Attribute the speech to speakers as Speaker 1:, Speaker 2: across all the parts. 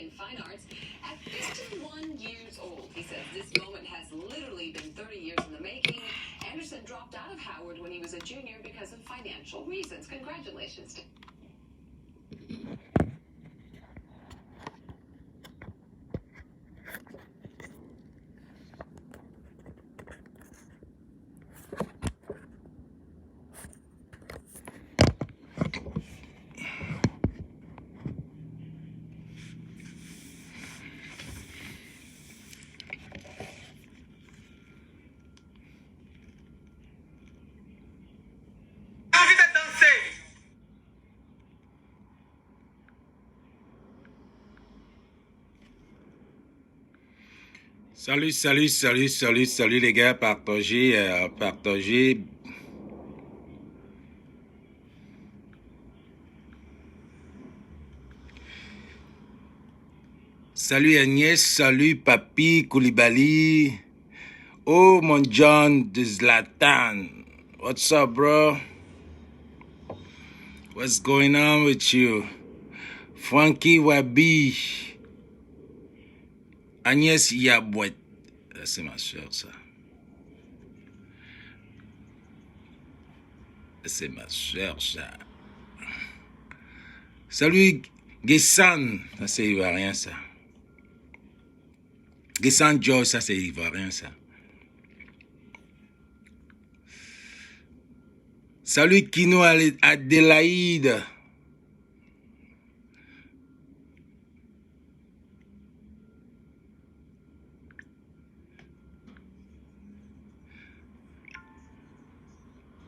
Speaker 1: in fine arts at 51 years old. He says this moment has literally been 30 years in the making. Anderson dropped out of Howard when he was a junior because of financial reasons. Congratulations to
Speaker 2: Salut les gars, partagez. Salut Agnès, salut Papi Koulibaly. Oh mon John de Zlatan. What's up, bro? What's going on with you? Frankie Wabi. Agnès Yabouet. C'est ma soeur, ça. C'est ma soeur, ça. Salut Guessan. Ça, c'est ivoirien, ça. Guessan George, ça, c'est ivoirien, ça. Salut Kino Adélaïde.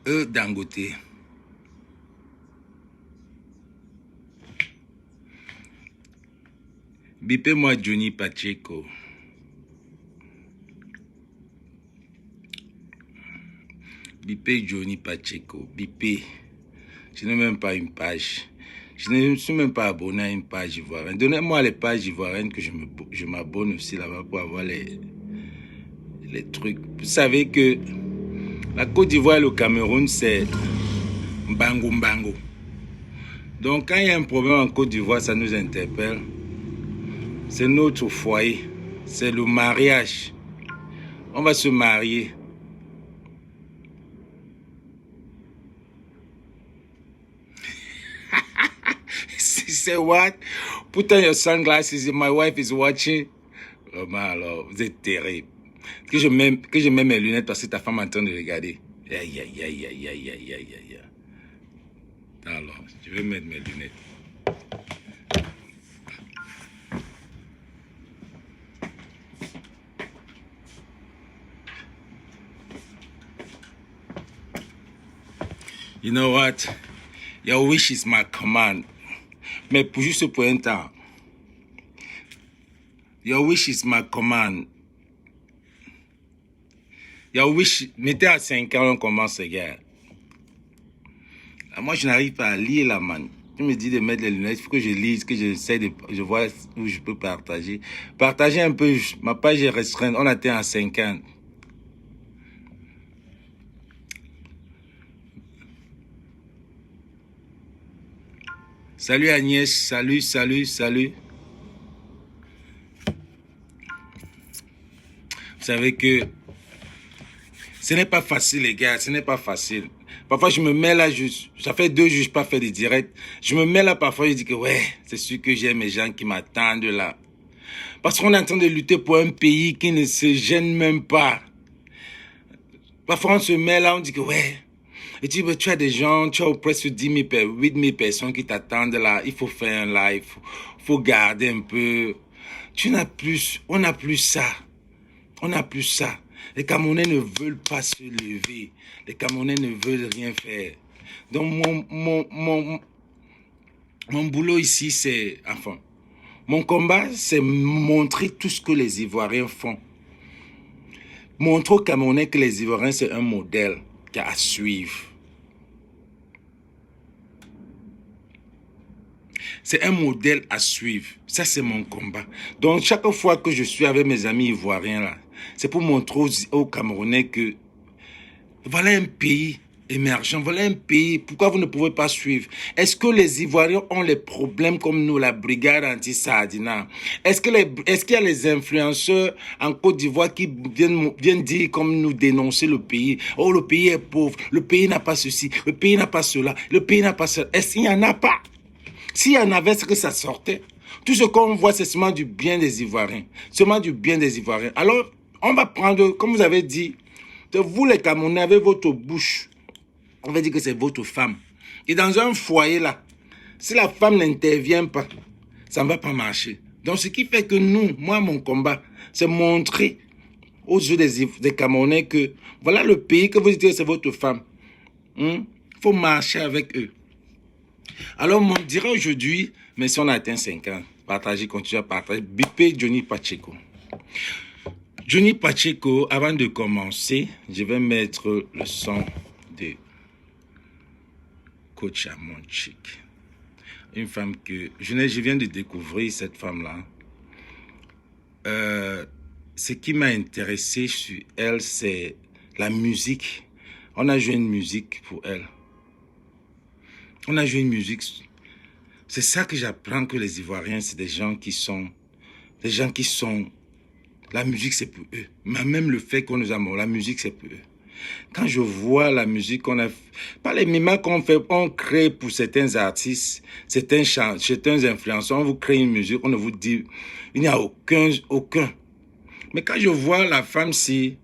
Speaker 2: Dangote. Bipez-moi Johnny Pacheco. Bipez Johnny Pacheco. Bipez. Je n'ai même pas une page. Je ne suis même pas abonné à une page ivoirienne. Donnez-moi les pages ivoiriennes que je m'abonne aussi là-bas pour avoir les trucs. Vous savez que la Côte d'Ivoire et le Cameroun, c'est mbango. Donc, quand il y a un problème en Côte d'Ivoire, ça nous interpelle. C'est notre foyer. C'est le mariage. On va se marier. Say what? Put on your sunglasses. My wife is watching. Oh, alors, vous êtes terrible. Que je mets mes lunettes parce que ta femme est en train de regarder. Aïe. Alors, je vais mettre mes lunettes. You know what? Your wish is my command. Mais pour juste pour un temps. Your wish is my command. Your wish, mettez à 5 ans, on commence, les gars. Moi, je n'arrive pas à lire la man. Tu me dis de mettre les lunettes, il faut que je lise, que je vois où je peux partager. Partager un peu, ma page est restreinte, on atteint à 50. Salut Agnès, salut. Vous savez que ce n'est pas facile, les gars, ce n'est pas facile. Parfois, je me mets là, ça fait 2 jours que je n'ai pas fait de direct. Je me mets là, parfois, je dis que ouais, c'est sûr que j'ai mes gens qui m'attendent là. Parce qu'on est en train de lutter pour un pays qui ne se gêne même pas. Parfois, on se met là, on dit que ouais. Et tu as des gens, tu as presque 8 000 personnes qui t'attendent là. Il faut faire un live, faut garder un peu. On n'a plus ça. Les Camerounais ne veulent pas se lever. Les Camerounais ne veulent rien faire. Donc, mon boulot ici, c'est... Enfin, mon combat, c'est montrer tout ce que les Ivoiriens font. Montrer aux Camerounais que les Ivoiriens, c'est un modèle à suivre. C'est un modèle à suivre. Ça, c'est mon combat. Donc, chaque fois que je suis avec mes amis ivoiriens, là, c'est pour montrer aux Camerounais que voilà un pays émergent. Voilà un pays. Pourquoi vous ne pouvez pas suivre? Est-ce que les Ivoiriens ont les problèmes comme nous, la brigade anti-Sardina? Est-ce qu'il y a les influenceurs en Côte d'Ivoire qui viennent dire comme nous dénoncer le pays? Oh, le pays est pauvre. Le pays n'a pas ceci. Le pays n'a pas cela. Le pays n'a pas cela. Est-ce qu'il n'y en a pas? S'il y en avait, c'est que ça sortait. Tout ce qu'on voit, c'est seulement du bien des Ivoiriens. Seulement du bien des Ivoiriens. Alors, on va prendre, comme vous avez dit, vous les Camerounais avez votre bouche. On va dire que c'est votre femme. Et dans un foyer là, si la femme n'intervient pas, ça ne va pas marcher. Donc ce qui fait que nous, moi mon combat, c'est montrer aux yeux des Camerounais que voilà le pays que vous dites que c'est votre femme. Il faut marcher avec eux. Alors on dirait aujourd'hui, mais si on a atteint 5 ans, partagez, continuez à partager, bipez Johnny Pacheco. Johnny Pacheco, avant de commencer, je vais mettre le son de Coach Amonchik. Une femme que je viens de découvrir, cette femme-là. Ce qui m'a intéressé sur elle, c'est la musique. On a joué une musique pour elle. On a joué une musique. C'est ça que j'apprends, que les Ivoiriens, c'est des gens qui sont... La musique, c'est pour eux. Même le fait qu'on nous a mort, la musique, c'est pour eux. Quand je vois la musique qu'on a... Pas les mimas qu'on fait, on crée pour certains artistes, certains influenceurs, on vous crée une musique, on ne vous dit... Il n'y a aucun... Mais quand je vois la femme-ci...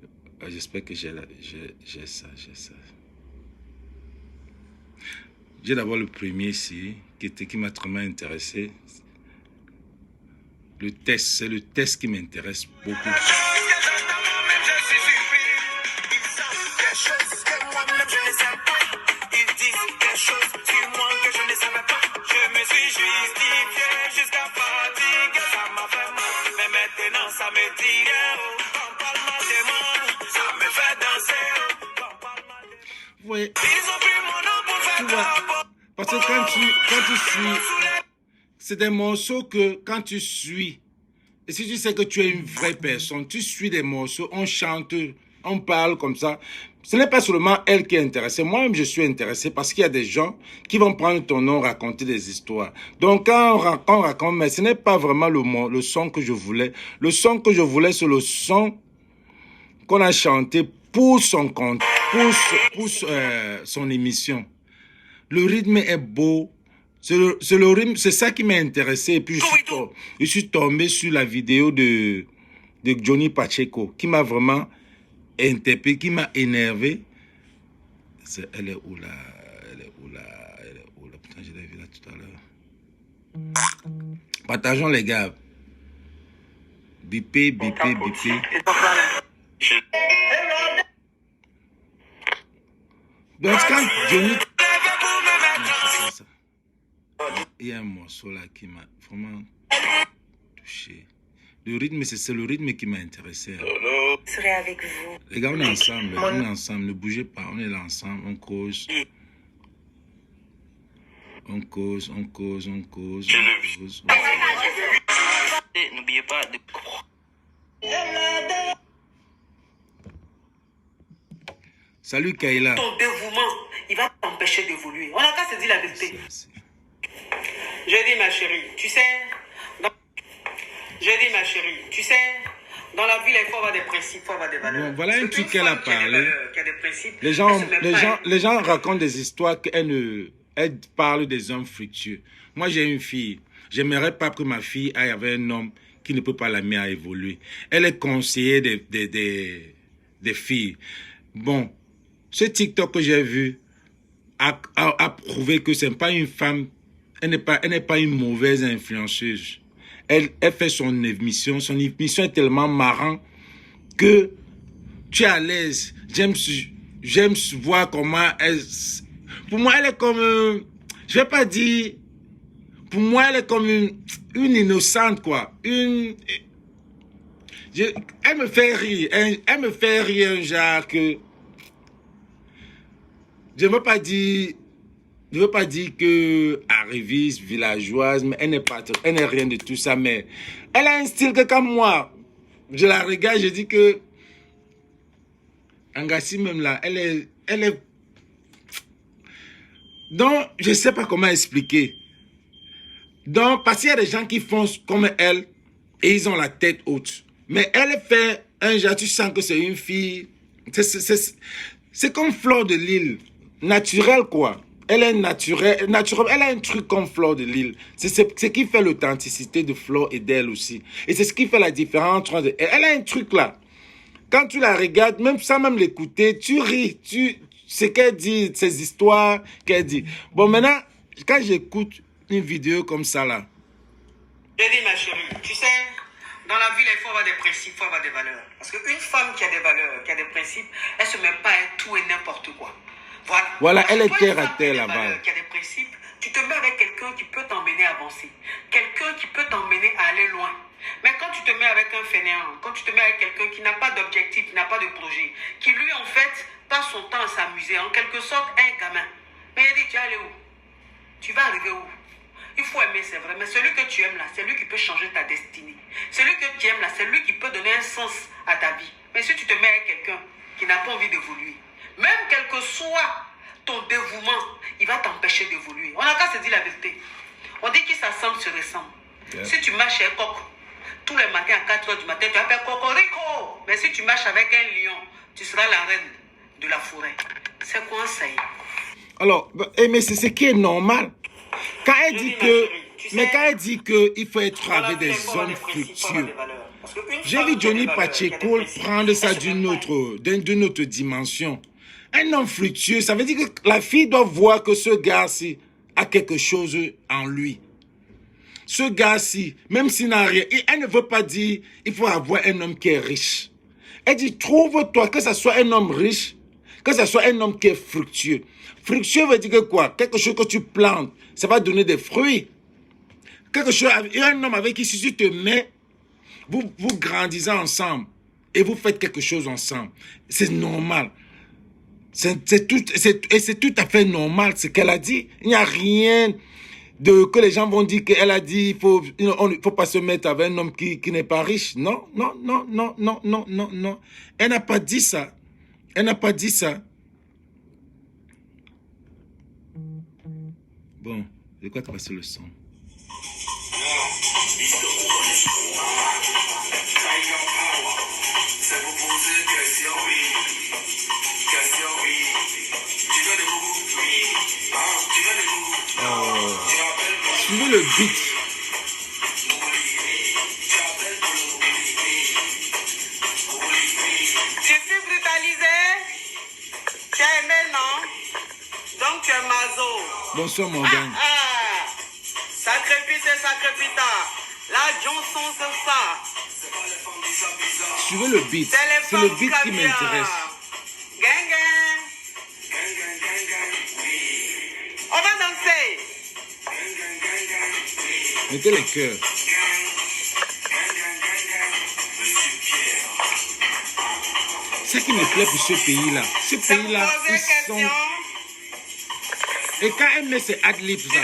Speaker 2: J'espère que j'ai ça. J'ai d'abord le premier ici, qui m'a vraiment intéressé. Le test, c'est le test qui m'intéresse beaucoup. Ouais. Tu vois, parce que quand tu suis, c'est des morceaux que quand tu suis, et si tu sais que tu es une vraie personne, tu suis des morceaux, on chante, on parle comme ça. Ce n'est pas seulement elle qui est intéressée. Moi-même, je suis intéressé parce qu'il y a des gens qui vont prendre ton nom, raconter des histoires. Donc, quand on raconte, mais ce n'est pas vraiment le son que je voulais. Le son que je voulais, c'est le son qu'on a chanté pour son compte, pour son émission. Le rythme est beau. C'est le rythme, c'est ça qui m'a intéressé. Et puis, je suis tombé sur la vidéo de Johnny Pacheco, qui m'a vraiment interpellé, qui m'a énervé. Elle est où là? Putain, je l'ai vu là tout à l'heure. Partageons les gars. Bipé. Donc quand Johnny... Il y a un morceau là qui m'a vraiment touché. Le rythme, c'est le rythme qui m'a intéressé.
Speaker 3: Je serai avec vous.
Speaker 2: Les gars, on est ensemble, ne bougez pas, on est là ensemble, on cause.
Speaker 3: N'oubliez pas de...
Speaker 2: Salut Kayla.
Speaker 3: Ton dévouement, il va t'empêcher d'évoluer. On n'a qu'à se dire la vérité. Je dis ma chérie, tu sais, dans la vie, il faut avoir des principes, il faut avoir des valeurs.
Speaker 2: Bon, voilà un truc qu'elle a parlé. Les
Speaker 3: Les
Speaker 2: gens racontent des histoires qu'elle parle des hommes fructueux. Moi, j'ai une fille. J'aimerais pas que ma fille aille avec un homme qui ne peut pas l'amener à évoluer. Elle est conseillère des filles. Bon, ce TikTok que j'ai vu a prouvé que c'est pas une femme, elle n'est pas une mauvaise influenceuse. Elle fait son émission est tellement marrant que tu es à l'aise. J'aime voir comment elle... Pour moi, elle est comme... je vais pas dire... Pour moi, elle est comme une innocente, quoi. Elle me fait rire. Elle me fait rire, genre que... Je ne veux pas dire que arriviste, villageoise, mais elle n'est rien de tout ça, mais elle a un style que comme moi, je la regarde, je dis que Angassi même là, elle est Donc, je ne sais pas comment expliquer. Donc, parce qu'il y a des gens qui font comme elle et ils ont la tête haute. Mais elle fait un genre, tu sens que c'est une fille. C'est comme Fleur de Lille. Naturelle, quoi. Elle est naturelle. Elle a un truc comme Fleur de Lille. C'est ce qui fait l'authenticité de Fleur et d'elle aussi. Et c'est ce qui fait la différence entre elle. Elle a un truc là. Quand tu la regardes, même sans même l'écouter, tu ris. Ce qu'elle dit, ces histoires qu'elle dit. Bon, maintenant, quand j'écoute une vidéo comme ça là.
Speaker 3: J'ai dit, ma chérie, tu sais, dans la vie, il faut avoir des principes, il faut avoir des valeurs. Parce qu'une femme qui a des valeurs, qui a des principes, elle ne se met pas à tout et n'importe quoi.
Speaker 2: Voilà, elle est terre à
Speaker 3: terre
Speaker 2: terre là-bas.
Speaker 3: Qui a des principes, tu te mets avec quelqu'un qui peut t'emmener à avancer. Quelqu'un qui peut t'emmener à aller loin. Mais quand tu te mets avec un fainéant, quand tu te mets avec quelqu'un qui n'a pas d'objectif, qui n'a pas de projet, qui lui en fait passe son temps à s'amuser, en quelque sorte un gamin. Mais il dit, tu vas aller où? Tu vas arriver où? Il faut aimer, c'est vrai, mais celui que tu aimes là, c'est lui qui peut changer ta destinée. Celui que tu aimes là, c'est lui qui peut donner un sens à ta vie. Mais si tu te mets avec quelqu'un qui n'a pas envie d'évoluer, même quel que soit ton dévouement, il va t'empêcher d'évoluer. On n'a qu'à se dire la vérité. On dit qu'il s'assemble se ressemble. Yeah. Si tu marches chez Coq, tous les matins à 4 h du matin, tu appelles Cocorico. Mais si tu marches avec un lion, tu seras la reine de la forêt. C'est quoi ça?
Speaker 2: Alors, mais c'est ce qui est normal. Quand elle dit que, mais quand elle dit qu'il faut être avec des hommes fructueux, j'ai vu Johnny Pacheco prendre ça d'une autre dimension. Un homme fructueux, ça veut dire que la fille doit voir que ce gars-ci a quelque chose en lui. Ce gars-ci, même s'il n'a rien, elle ne veut pas dire il faut avoir un homme qui est riche. Elle dit trouve-toi, que ce soit un homme riche, que ce soit un homme qui est fructueux. Fructueux veut dire que quoi? Quelque chose que tu plantes, ça va donner des fruits. Quelque chose, un homme avec qui si tu te mets, vous grandissez ensemble et vous faites quelque chose ensemble. C'est normal. C'est tout à fait normal ce qu'elle a dit. Il n'y a rien que les gens vont dire qu'elle a dit il ne faut pas se mettre avec un homme qui n'est pas riche. Non, non, non, non, non, non, non, non. Elle n'a pas dit ça. Elle n'a pas dit ça. Bon, de quoi tu passes le son? Suivez le beat.
Speaker 3: Tu fus brutalisé? Tu as aimé, non? Donc tu es mazo.
Speaker 2: Bonsoir, mon gars.
Speaker 3: Sacrifice et sacripita. La Johnson, c'est ça.
Speaker 2: Suivez le beat. C'est le beat qui m'intéresse.
Speaker 3: Gang, gang. On va danser.
Speaker 2: Mettez les cœurs. C'est ce qui me plaît pour ce pays-là. Ce pays-là, ils sont... Et quand elle met ses ad-libs là,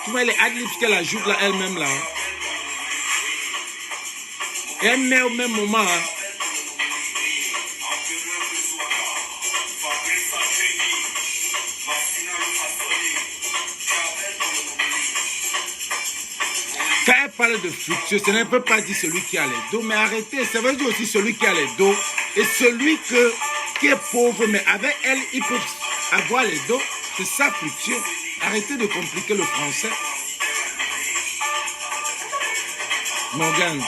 Speaker 2: tu vois les ad-libs qu'elle ajoute là elle-même là. Et elle met au même moment. Hein, quand elle parle de fructueux, ça ne peut pas dire celui qui a les dos, mais arrêtez, ça veut dire aussi celui qui a les dos et celui qui est pauvre, mais avec elle, il peut avoir les dos. C'est ça fructueux. Arrêtez de compliquer le français. Morgan.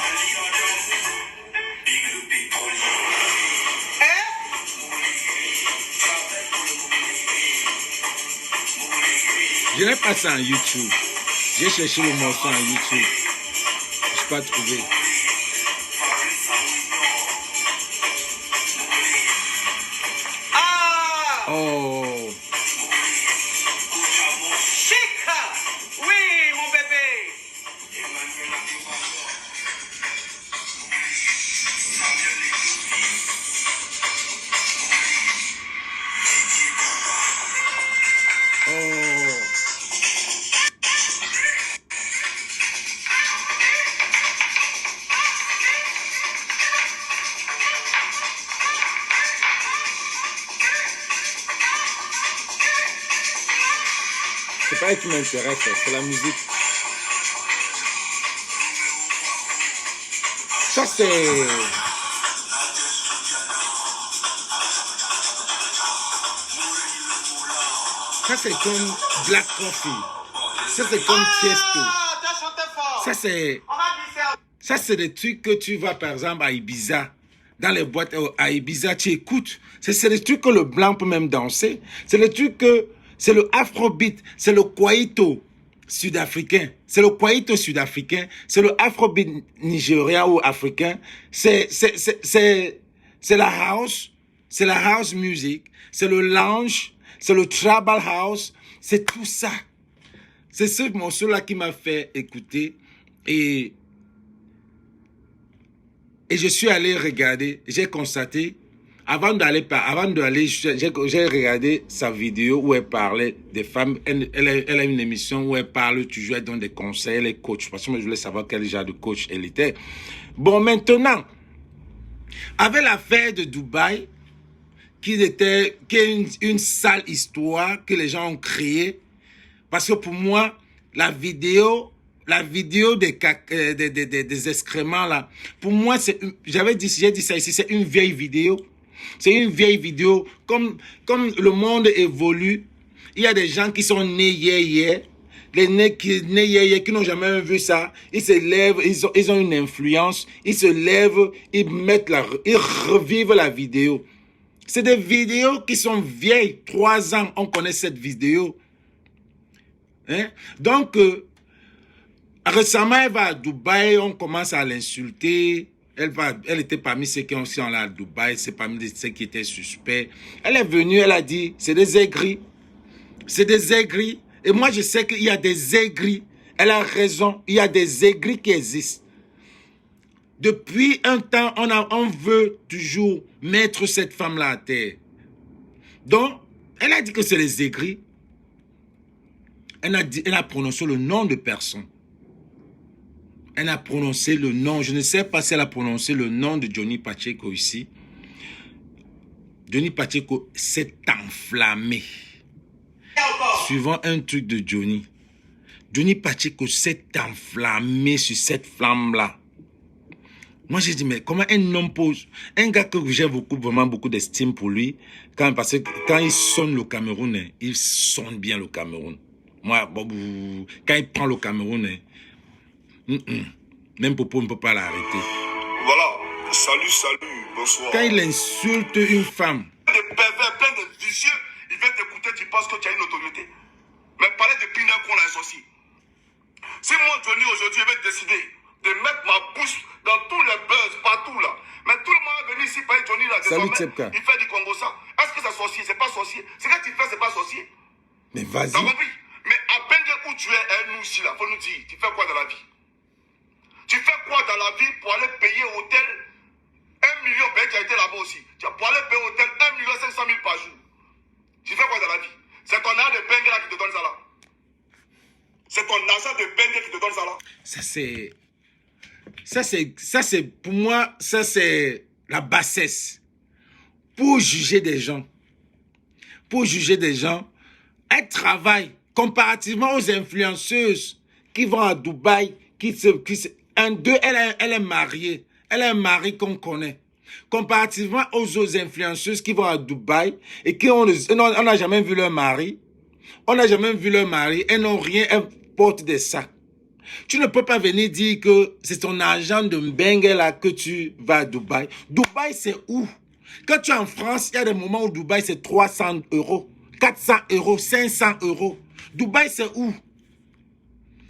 Speaker 2: Je n'ai pas ça en YouTube. J'ai cherché le morceau en YouTube. Je n'ai pas trouvé. Oh.
Speaker 3: Oui, mon bébé.
Speaker 2: Oh. c'est pas elle qui m'intéresse, c'est la musique. Ça, c'est comme Black Coffee. Ça, c'est comme Tiesto. Ça, c'est des trucs que tu vas, par exemple, à Ibiza. Dans les boîtes à Ibiza, tu écoutes. C'est des trucs que le blanc peut même danser. C'est le truc que... C'est le afrobeat. C'est le kwaito sud-africain. C'est le kwaito sud-africain. C'est le afrobeat nigérien ou africain. C'est la house. C'est la house music. C'est le lounge. C'est le tribal house. C'est tout ça. C'est ce morceau-là qui m'a fait écouter. Et je suis allé regarder. J'ai constaté, avant d'aller, j'ai regardé sa vidéo où elle parlait des femmes. Elle a une émission où elle parle toujours, elle donne des conseils, elle est coach. Parce que moi, je voulais savoir quel genre de coach elle était. Bon, maintenant, avec l'affaire de Dubaï, qui est une sale histoire que les gens ont créée. Parce que pour moi, la vidéo des excréments là, pour moi, j'ai dit ça ici, c'est une vieille vidéo. C'est une vieille vidéo. Comme le monde évolue, il y a des gens qui sont nés hier, les nés hier, qui n'ont jamais vu ça. Ils se lèvent, ils ont une influence, ils se lèvent, ils revivent la vidéo. C'est des vidéos qui sont vieilles. 3 ans, on connaît cette vidéo. Hein? Donc, récemment, elle va à Dubaï, on commence à l'insulter. Elle était parmi ceux qui ont aussi allé à Dubaï, c'est parmi ceux qui étaient suspects. Elle est venue, elle a dit, c'est des aigris. C'est des aigris. Et moi, je sais qu'il y a des aigris. Elle a raison, il y a des aigris qui existent. Depuis un temps, on veut toujours mettre cette femme-là à terre. Donc, elle a dit que c'est les aigris. Elle a prononcé le nom de personne. Elle a prononcé le nom. Je ne sais pas si elle a prononcé le nom de Johnny Pacheco ici. Johnny Pacheco s'est enflammé. Suivant un truc de Johnny. Johnny Pacheco s'est enflammé sur cette flamme-là. Moi, j'ai dit, mais comment un homme pose... Un gars que j'ai vraiment beaucoup d'estime pour lui, parce que quand il sonne le Cameroun, il sonne bien le Cameroun. Moi, quand il prend le Cameroun, même Popo ne peut pas l'arrêter.
Speaker 4: Voilà, salut, bonsoir.
Speaker 2: Quand il insulte une femme...
Speaker 4: Des pervers, plein de vicieux, ils viennent t'écouter, tu penses que tu as une autorité. Mais parler de pinard qu'on l'a associé. Si moi, Johnny, aujourd'hui, je vais décider de mettre ma bouche dans tous les buzz, partout là. Mais tout le monde est venu ici parler Johnny là.
Speaker 2: Salut,
Speaker 4: désormais, il fait du Congo ça. Est-ce que c'est sorcier? C'est pas sorcier. Ce que tu fais, c'est pas sorcier.
Speaker 2: Mais vas-y.
Speaker 4: T'as compris? Mais à peine où tu es, nous ici là, faut nous dire, tu fais quoi dans la vie? Tu fais quoi dans la vie pour aller payer hôtel 1 million, ben tu as été là-bas aussi. Tu vas pour aller payer hôtel 1 500 000 par jour. Tu fais quoi dans la vie? C'est ton argent de bengue là qui te donne ça là. C'est ton argent de bengue qui te donne ça là.
Speaker 2: Ça c'est, pour moi, ça c'est la bassesse. Pour juger des gens. Pour juger des gens, elle travaille comparativement aux influenceuses qui vont à Dubaï, elle est mariée. Elle a un mari qu'on connaît. Comparativement aux autres influenceuses qui vont à Dubaï et qui on n'a jamais vu leur mari. On n'a jamais vu leur mari. Elles n'ont rien, elles portent des sacs. Tu ne peux pas venir dire que c'est ton argent de Mbengue là que tu vas à Dubaï. Dubaï, c'est où? Quand tu es en France, il y a des moments où Dubaï, c'est 300 €, 400 €, 500 €. Dubaï, c'est où?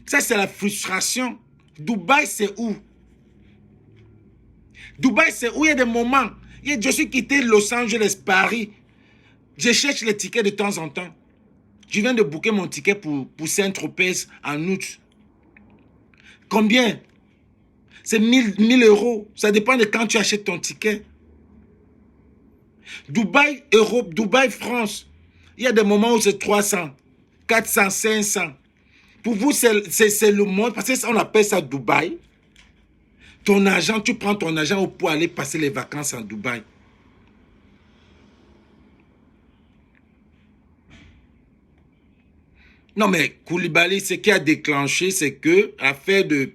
Speaker 2: Ça, c'est la frustration. Dubaï, c'est où? Dubaï, c'est où? Il y a des moments. Je suis quitté Los Angeles, Paris. Je cherche les tickets de temps en temps. Je viens de booker mon ticket pour Saint-Tropez en août. Combien? C'est 1000 €. Ça dépend de quand tu achètes ton ticket. Dubaï, Europe, Dubaï, France. Il y a des moments où c'est 300, 400, 500. Pour vous, c'est le monde. Parce qu'on appelle ça Dubaï. Ton argent, tu prends ton argent pour aller passer les vacances en Dubaï. Non, mais Koulibaly, ce qui a déclenché, c'est que l'affaire de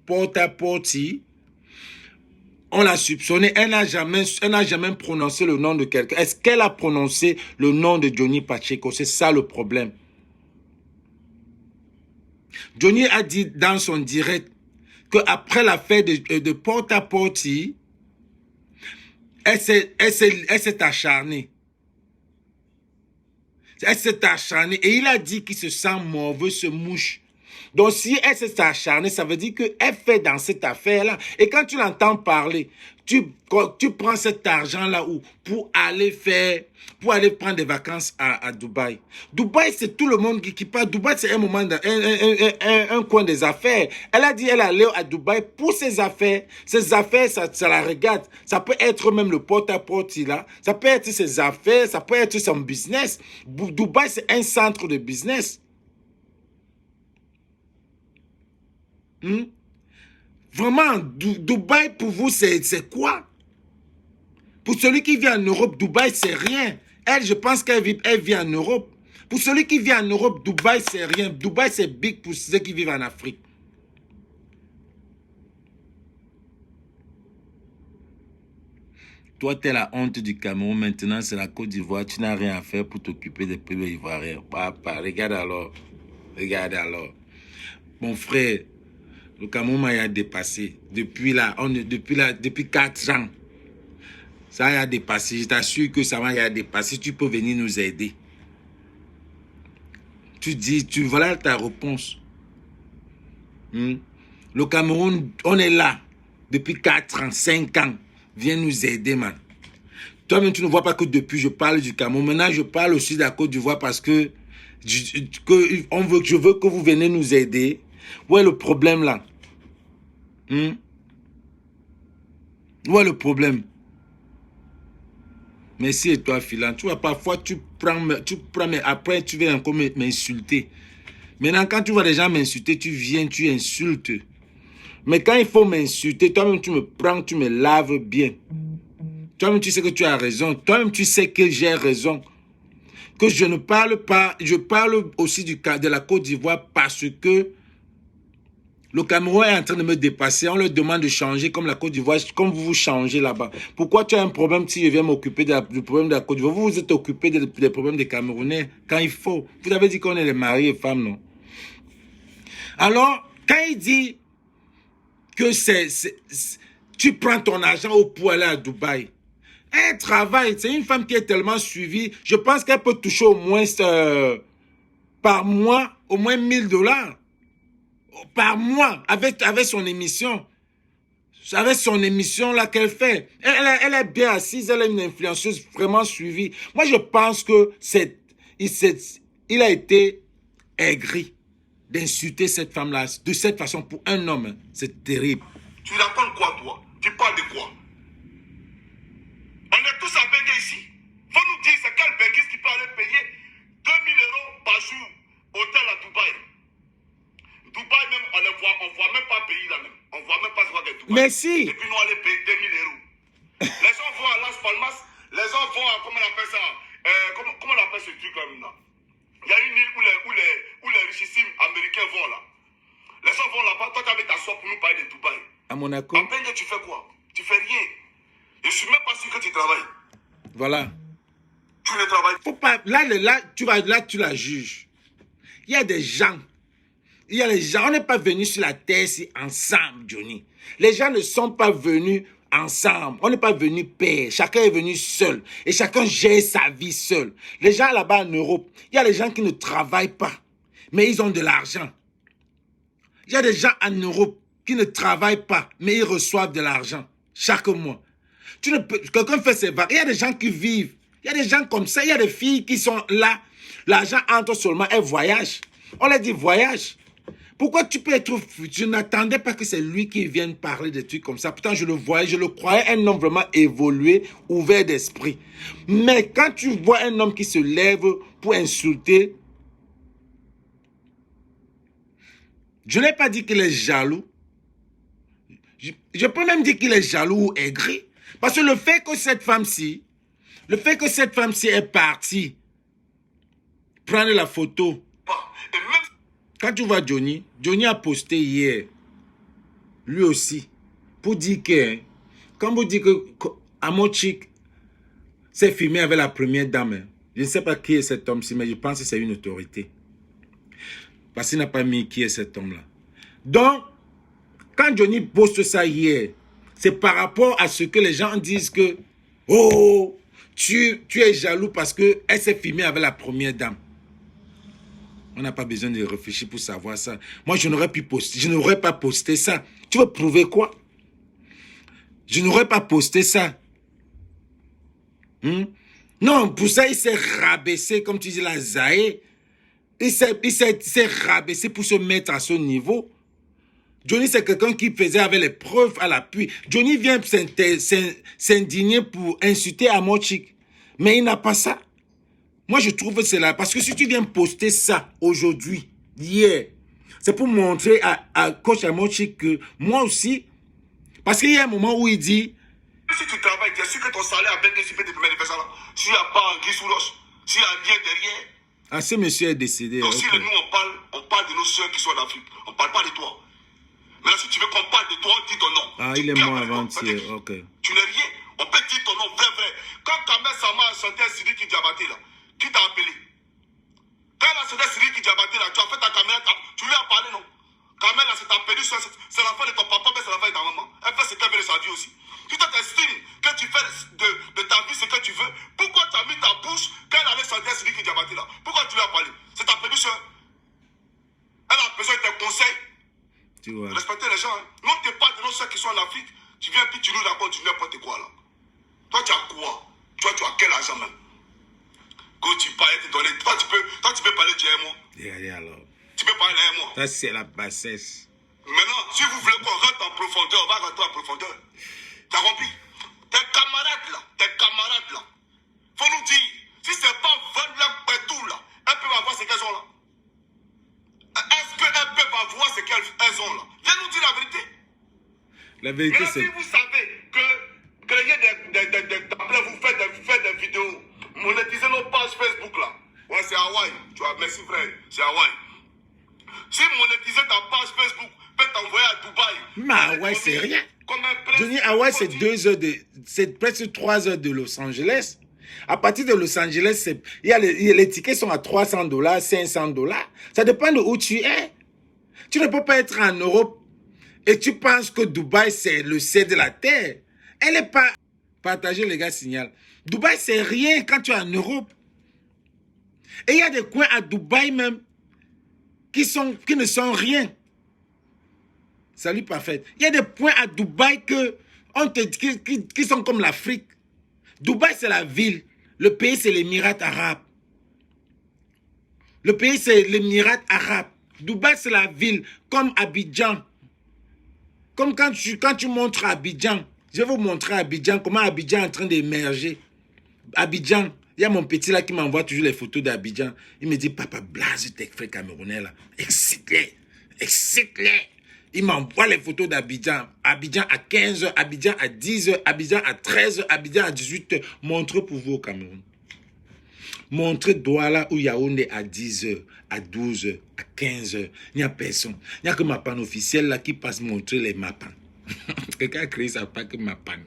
Speaker 2: porte-à-porte, on l'a soupçonné, elle n'a jamais prononcé le nom de quelqu'un. Est-ce qu'elle a prononcé le nom de Johnny Pacheco? C'est ça le problème. Johnny a dit dans son direct qu'après l'affaire de porte-à-porte, elle s'est acharnée. Elle s'est acharnée et il a dit qu'il se sent morveux, se mouche. Donc, si elle s'est acharnée, ça veut dire qu'elle fait dans cette affaire-là. Et quand tu l'entends parler, tu prends cet argent-là pour aller prendre des vacances à Dubaï. Dubaï, c'est tout le monde qui part. Dubaï, c'est un moment, un coin des affaires. Elle a dit elle allait à Dubaï pour ses affaires. Ses affaires, ça la regarde. Ça peut être même le porte-à-porte là. Ça peut être ses affaires, ça peut être son business. Dubaï, c'est un centre de business. Vraiment, Dubaï pour vous, c'est quoi? Pour celui qui vit en Europe, Dubaï, c'est rien. Elle, je pense qu'elle vit en Europe. Pour celui qui vit en Europe, Dubaï, c'est rien. Dubaï, c'est big pour ceux qui vivent en Afrique. Toi, tu es la honte du Cameroun. Maintenant, c'est la Côte d'Ivoire. Tu n'as rien à faire pour t'occuper des peuples ivoiriens. Papa, regarde alors. Regarde alors. Mon frère, le Cameroun m'a dépassé. Depuis 4 ans. Ça a dépassé. Je t'assure que ça m'a dépassé. Tu peux venir nous aider. Voilà ta réponse. Le Cameroun, on est là. Depuis 4 ans, 5 ans. Viens nous aider, man. Toi-même, tu ne vois pas que depuis, je parle du Cameroun. Maintenant, je parle aussi de la Côte d'Ivoire parce que je veux que vous venez nous aider. Où est le problème là? Où est le problème? Merci et toi, Philan. Tu vois, parfois, tu prends, mais après, tu viens encore m'insulter. Maintenant, quand tu vois les gens m'insulter, tu viens, tu insultes. Mais quand il faut m'insulter, toi-même, tu me prends, tu me laves bien. Toi-même, tu sais que tu as raison. Toi-même, tu sais que j'ai raison. Que je ne parle pas, je parle aussi de la Côte d'Ivoire parce que le Cameroun est en train de me dépasser. On leur demande de changer comme la Côte d'Ivoire, comme vous changez là-bas. Pourquoi tu as un problème si je viens m'occuper du problème de la Côte d'Ivoire? Vous vous êtes occupé des problèmes des Camerounais quand il faut. Vous avez dit qu'on est les maris et femmes, non? Alors, quand il dit que tu prends ton argent pour aller à Dubaï, elle travaille. C'est une femme qui est tellement suivie. Je pense qu'elle peut toucher au moins par mois, au moins $1000 par mois avec son émission. Avec son émission là qu'elle fait. Elle est bien assise, elle est une influenceuse vraiment suivie. Moi, je pense que il a été aigri d'insulter cette femme-là de cette façon pour un homme. C'est terrible.
Speaker 4: Tu racontes quoi, toi? Tu parles de quoi? On est tous à Bengue ici. Faut nous dire, c'est quel Benguiste qui peut aller payer 2000 € par jour hôtel à Dubaï? Dubaï même, on ne voit même pas payer là même. On ne voit même pas ce qu'est Dubaï.
Speaker 2: Merci.
Speaker 4: Et puis nous, on allait payer 2000 €. Les gens vont à Las Palmas, les gens vont à, comment on appelle ça, comment on appelle ce truc là maintenant? Il y a une île où les richissimes américains vont là. Les gens vont là-bas, toi tu avais ta soeur pour nous parler de Dubaï.
Speaker 2: À Monaco.
Speaker 4: En Bengue, tu fais quoi? Tu fais rien. Je suis même pas sûr que tu travailles.
Speaker 2: Voilà.
Speaker 4: Tu ne travailles pas.
Speaker 2: Faut pas, là, tu la juges. Il y a des gens. On n'est pas venus sur la terre ici ensemble, Johnny. Les gens ne sont pas venus ensemble. On n'est pas venus pair. Chacun est venu seul. Et chacun gère sa vie seul. Les gens là-bas en Europe, il y a des gens qui ne travaillent pas. Mais ils ont de l'argent. Il y a des gens en Europe qui ne travaillent pas. Mais ils reçoivent de l'argent chaque mois. Quelqu'un fait ses vacances. Il y a des gens qui vivent. Il y a des gens comme ça. Il y a des filles qui sont là. L'argent entre seulement. Elles voyagent. On leur dit voyage. Pourquoi tu peux être... Je n'attendais pas que c'est lui qui vienne parler des trucs comme ça. Pourtant, je le voyais, je le croyais un homme vraiment évolué, ouvert d'esprit. Mais quand tu vois un homme qui se lève pour insulter, je n'ai pas dit qu'il est jaloux. Je peux même dire qu'il est jaloux ou aigri. Parce que le fait que cette femme-ci est partie prendre la photo Quand tu vois Johnny, Johnny a posté hier, lui aussi, pour dire que, hein, quand vous dites que Amochic s'est filmé avec la première dame, hein, je ne sais pas qui est cet homme-ci, mais je pense que c'est une autorité. Parce qu'il n'a pas mis qui est cet homme-là. Donc, quand Johnny poste ça hier, c'est par rapport à ce que les gens disent que, oh, tu es jaloux parce qu'elle s'est filmée avec la première dame. On n'a pas besoin de réfléchir pour savoir ça. Moi, je n'aurais pas posté ça. Tu veux prouver quoi? Je n'aurais pas posté ça. Non, pour ça, il s'est rabaissé, comme tu dis, la Zaé. Il s'est rabaissé pour se mettre à ce niveau. Johnny, c'est quelqu'un qui faisait avec les preuves à l'appui. Johnny vient s'indigner pour insulter Amochic. Mais il n'a pas ça. Moi, je trouve que c'est là. Parce que si tu viens poster ça aujourd'hui, hier, c'est pour montrer à coach Amochic que moi aussi, parce qu'il y a un moment où il dit,
Speaker 4: si tu travailles, tu es sûr que ton salaire a bien décidé de te mettre ça là. S'il n'y a pas un gris sous roche, s'il y a un lien derrière.
Speaker 2: Ah, ce monsieur est décédé.
Speaker 4: Donc,
Speaker 2: okay.
Speaker 4: Si nous, on parle de nos soeurs qui sont en Afrique. On ne parle pas de toi. Mais là, si tu veux qu'on parle de toi, dis ton nom.
Speaker 2: Ah, il est mort avant-hier. Ok.
Speaker 4: Tu n'es rien. On peut dire ton nom vrai. Quand Kamel Sama a chanté un Sidiki Diabaté là, qui t'a appelé? Quand elle a chanté un Sidiki Diabaté là, tu as fait ta caméra, tu lui as parlé, non? Kamel là, c'est ta perdu, c'est l'enfant de ton papa, mais c'est l'enfant de ta maman. Elle fait ce qu'elle veut de sa vie aussi. Si toi t'estimes que tu fais de ta vie ce que tu veux, pourquoi tu as mis ta bouche quand elle allait chanter un Sidiki Diabaté là? Pourquoi tu lui as parlé? C'est ta perdu, soeur. Elle a besoin de tes conseils. Respectez les gens. Hein. Non, tu n'es pas de nos soeurs qui sont en Afrique. Tu viens puis tu nous racontes du n'importe quoi là. Toi, tu as quoi? Tu as quel argent même? Quand tu parles, te donner. Toi, tu peux parler de moi.
Speaker 2: Alors.
Speaker 4: Tu peux parler de moi.
Speaker 2: Ça, c'est la bassesse.
Speaker 4: Maintenant, si vous voulez qu'on rentre en profondeur, on va rentrer en profondeur. T'as compris? Tes camarades là. Faut nous dire, si c'est pas 20 lacs partout là, elles peuvent avoir ce qu'elles ont là. Est-ce qu'elles peuvent avoir ce qu'elles ont là? Viens nous dire la vérité.
Speaker 2: La vérité,
Speaker 4: c'est... Si vous savez que créer vous faites des vidéos, monétiser nos pages Facebook là. Ouais, c'est Hawaï. Tu vois, merci frère, c'est Hawaï. Si monétiser ta page Facebook peut t'envoyer à Dubaï.
Speaker 2: Mais Hawaï, c'est rien. Johnny, Hawaï, c'est presque 3 heures de Los Angeles. À partir de Los Angeles, les tickets sont à $300, $500. Ça dépend de où tu es. Tu ne peux pas être en Europe et tu penses que Dubaï, c'est le ciel de la terre. Elle n'est pas... Partagez, les gars, signal. Dubaï, c'est rien quand tu es en Europe. Et il y a des coins à Dubaï même qui ne sont rien. Salut, parfait. Il y a des points à Dubaï qui sont comme l'Afrique. Dubaï, c'est la ville. Le pays, c'est l'Émirat arabe. Le pays, c'est l'Émirat arabe. Dubaï, c'est la ville, comme Abidjan. Comme quand tu montres à Abidjan. Je vais vous montrer à Abidjan comment Abidjan est en train d'émerger. Abidjan, il y a mon petit là qui m'envoie toujours les photos d'Abidjan. Il me dit, papa, blase tes frères camerounais là. Excite-les. Il m'envoie les photos d'Abidjan. Abidjan à 15h, Abidjan à 10h, Abidjan à 13h, Abidjan à 18h. Montrez pour vous au Cameroun. Montrez Douala ou Yaoundé à 10h, à 12h, à 15h. Il n'y a personne. Il n'y a que ma panne officielle là qui passe montrer les mappans. Quelqu'un a créé ça, pas que ma panne.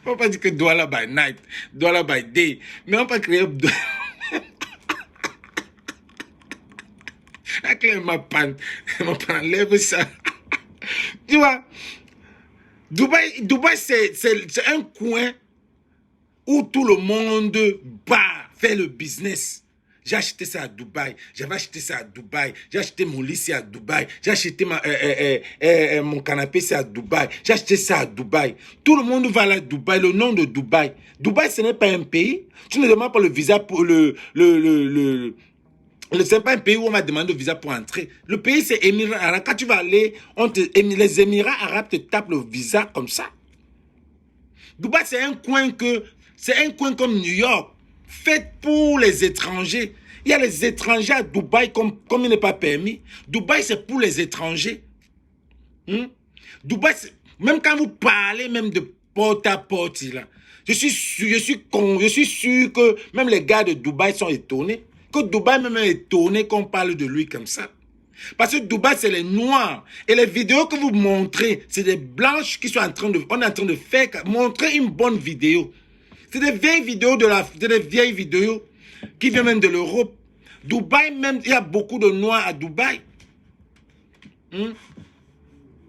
Speaker 2: On ne peut pas dire que Douala by night, Douala by day. Mais on peut créer... Ma panne lève ça. Tu vois, Dubaï c'est un coin où tout le monde va faire le business. J'ai acheté ça à Dubaï. J'avais acheté ça à Dubaï. J'ai acheté mon lit, c'est à Dubaï. J'ai acheté mon canapé, c'est à Dubaï. J'ai acheté ça à Dubaï. Tout le monde va à Dubaï, le nom de Dubaï. Dubaï, ce n'est pas un pays. Tu ne demandes pas le visa pour c'est pas un pays où on va demander le visa pour entrer. Le pays, c'est Émirats arabes. Quand tu vas aller, les Émirats arabes te tapent le visa comme ça. Dubaï, c'est un coin comme New York, fait pour les étrangers. Il y a les étrangers à Dubaï comme il n'est pas permis. Dubaï, c'est pour les étrangers. Dubaï, même quand vous parlez même de porte à porte, là, je suis sûr que même les gars de Dubaï sont étonnés. que Dubaï même est étonné qu'on parle de lui comme ça. Parce que Dubaï, c'est les noirs. Et les vidéos que vous montrez, c'est des blanches qui sont on est en train de faire, montrer une bonne vidéo. C'est des vieilles vidéos des vieilles vidéos qui viennent même de l'Europe. Dubaï même, il y a beaucoup de noirs à Dubaï. Il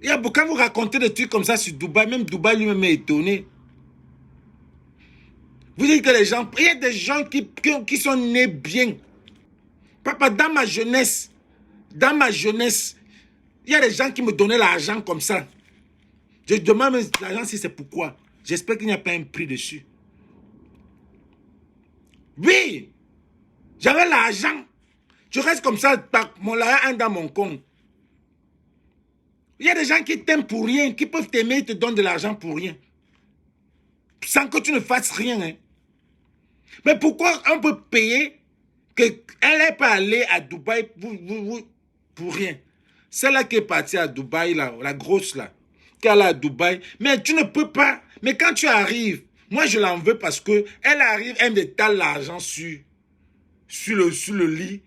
Speaker 2: y a beaucoup, quand vous racontez des trucs comme ça sur Dubaï, même Dubaï lui-même est étonné. Vous dites que les gens, il y a des gens qui sont nés bien. Papa, dans ma jeunesse, il y a des gens qui me donnaient l'argent comme ça. Je demande l'argent si c'est pourquoi. J'espère qu'il n'y a pas un prix dessus. Oui, j'avais l'argent. Je reste comme ça, mon l'argent dans mon compte. Il y a des gens qui t'aiment pour rien, qui peuvent t'aimer et te donnent de l'argent pour rien. Sans que tu ne fasses rien. Hein. Mais pourquoi on peut payer qu'elle n'est pas allée à Dubaï pour rien? Celle-là qui est partie à Dubaï, là, la grosse là, qui est allée à Dubaï, mais tu ne peux pas. Mais quand tu arrives, moi je l'en veux parce que elle arrive, elle m'étale l'argent sur le lit.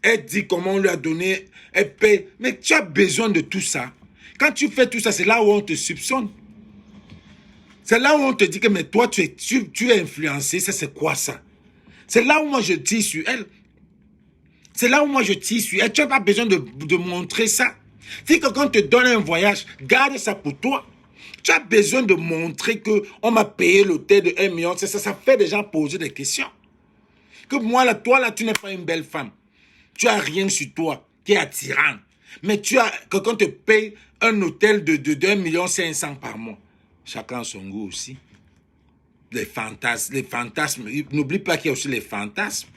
Speaker 2: Elle dit comment on lui a donné, elle paye. Mais tu as besoin de tout ça. Quand tu fais tout ça, c'est là où on te soupçonne. C'est là où on te dit que mais toi, tu es influencé. Ça, c'est quoi ça? C'est là où moi, je tire sur elle. C'est là où moi, je tire sur elle. Tu n'as pas besoin de montrer ça. Si quelqu'un te donne un voyage, garde ça pour toi. Tu as besoin de montrer qu'on m'a payé l'hôtel de 1 million. Ça fait des gens poser des questions. Que moi, là, toi, là, tu n'es pas une belle femme. Tu n'as rien sur toi qui est attirant. Mais quelqu'un te paye un hôtel de 1,5 million par mois. Chacun a son goût aussi. Les fantasmes. N'oublie pas qu'il y a aussi les fantasmes.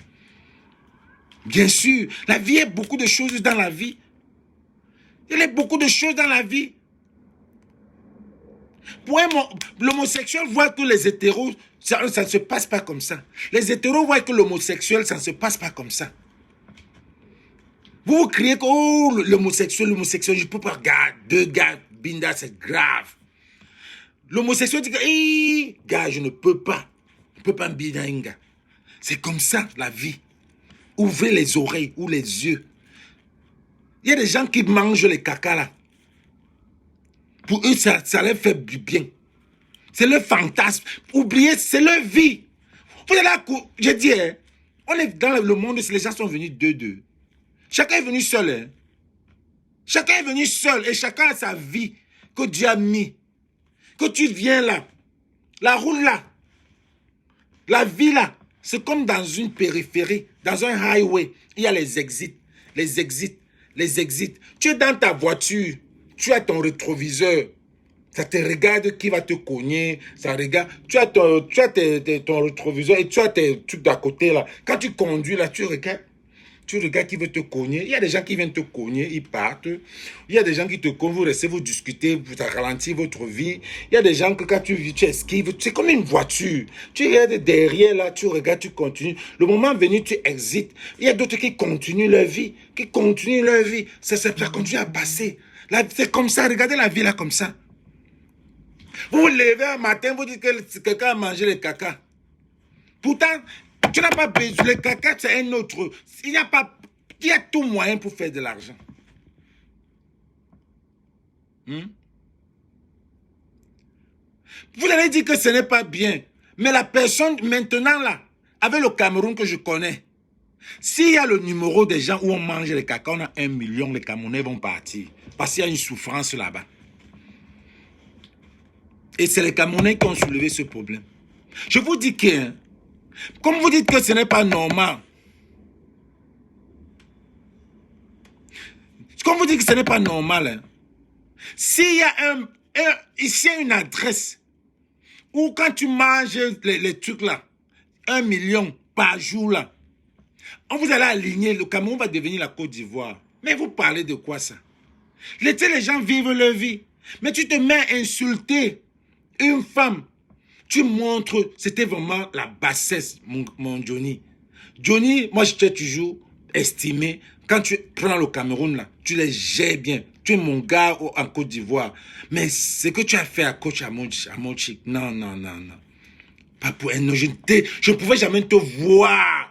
Speaker 2: Bien sûr, la vie, il y a beaucoup de choses dans la vie. Il y a beaucoup de choses dans la vie. Pour l'homosexuel voit que les hétéros, ça ne se passe pas comme ça. Les hétéros voient que l'homosexuel, ça ne se passe pas comme ça. Vous criez que oh, l'homosexuel, je ne peux pas regarder 2 gars, binda, c'est grave. L'homosexuel dit que, gars, je ne peux pas. Je ne peux pas me binda un gars. C'est comme ça, la vie. Ouvrez les oreilles ou les yeux. Il y a des gens qui mangent les caca là. Pour eux, ça leur fait du bien. C'est leur fantasme. Oubliez, c'est leur vie. Vous allez à je dis, hein, on est dans le monde, les gens sont venus deux. Chacun est venu seul. Hein. Chacun est venu seul et chacun a sa vie que Dieu a mis. Que tu viens là, la route là, la vie là, c'est comme dans une périphérie, dans un highway. Il y a les exits. Tu es dans ta voiture, tu as ton rétroviseur. Ça te regarde qui va te cogner, ça regarde. Tu as ton rétroviseur et tu as tes trucs d'à côté là. Quand tu conduis là, tu regardes qui veut te cogner. Il y a des gens qui viennent te cogner, ils partent. Il y a des gens qui te cognent, vous restez, vous discutez, vous ralentissez votre vie. Il y a des gens que quand tu esquives, c'est comme une voiture. Tu regardes derrière là, tu regardes, tu continues. Le moment venu, tu exites. Il y a d'autres qui continuent leur vie, Ça continue à passer. Là, c'est comme ça, regardez la vie là comme ça. Vous vous levez un matin, vous dites que quelqu'un a mangé le caca. Pourtant, tu n'as pas besoin. Le caca, c'est un autre. Il y a tout moyen pour faire de l'argent. Vous allez dire que ce n'est pas bien. Mais la personne, maintenant là, avec le Cameroun que je connais, s'il y a le numéro des gens où on mange le caca, on a 1 million, les Camerounais vont partir. Parce qu'il y a une souffrance là-bas. Et c'est les Camerounais qui ont soulevé ce problème. Je vous dis que, comme vous dites que ce n'est pas normal, comme vous dites que ce n'est pas normal, hein, s'il y a ici une adresse où quand tu manges les trucs là, 1 million par jour là, on vous allez aligner, le Cameroun va devenir la Côte d'Ivoire. Mais vous parlez de quoi ça? Laissez les gens vivre leur vie. Mais tu te mets à insulter une femme. Tu montres, c'était vraiment la bassesse, mon Johnny. Johnny, moi je t'ai toujours estimé. Quand tu prends le Cameroun là, tu les gères bien. Tu es mon gars en Côte d'Ivoire. Mais ce que tu as fait à coach à mon chic, non. Pas pour un je ne pouvais jamais te voir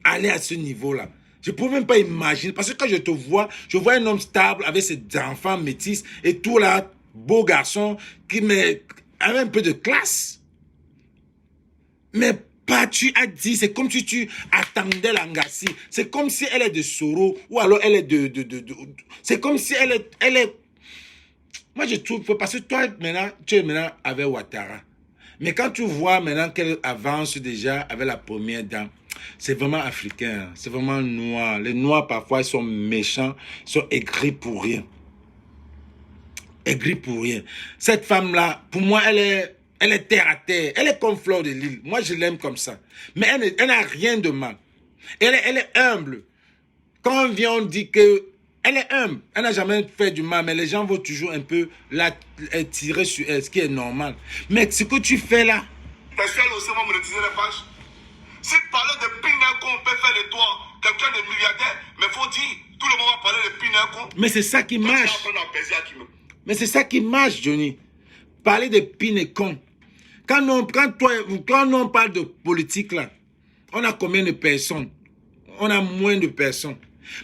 Speaker 2: aller à ce niveau-là. Je ne peux même pas imaginer. Parce que quand je te vois, je vois un homme stable avec ses enfants métis et tout là, beau garçon, qui avait un peu de classe. Mais pas, tu as dit, c'est comme si tu attendais l'Angassi. C'est comme si elle est de Soro ou alors elle est c'est comme si elle est... Moi, je trouve, parce que toi, maintenant, tu es maintenant avec Ouattara. Mais quand tu vois maintenant qu'elle avance déjà avec la première dame, c'est vraiment africain, c'est vraiment noir. Les noirs, parfois, ils sont méchants, ils sont aigris pour rien. Aigris pour rien. Cette femme-là, pour moi, elle est terre à terre. Elle est comme Fleur de Lys. Moi, je l'aime comme ça. Mais elle n'a rien de mal. Elle est humble. Quand on vient, on dit que elle est humble. Elle n'a jamais fait du mal, mais les gens vont toujours un peu la tirer sur elle, ce qui est normal. Mais ce que tu fais là...
Speaker 4: Personne aussi va monétiser les pages. Si parler de Pineko, on peut faire de toi quelqu'un de milliardaire, mais faut dire, tout le monde va parler de Pineko.
Speaker 2: Mais c'est ça qui marche. Mais c'est ça qui marche, Johnny. Parler de Pineko. Quand on parle de politique là, on a combien de personnes? On a moins de personnes.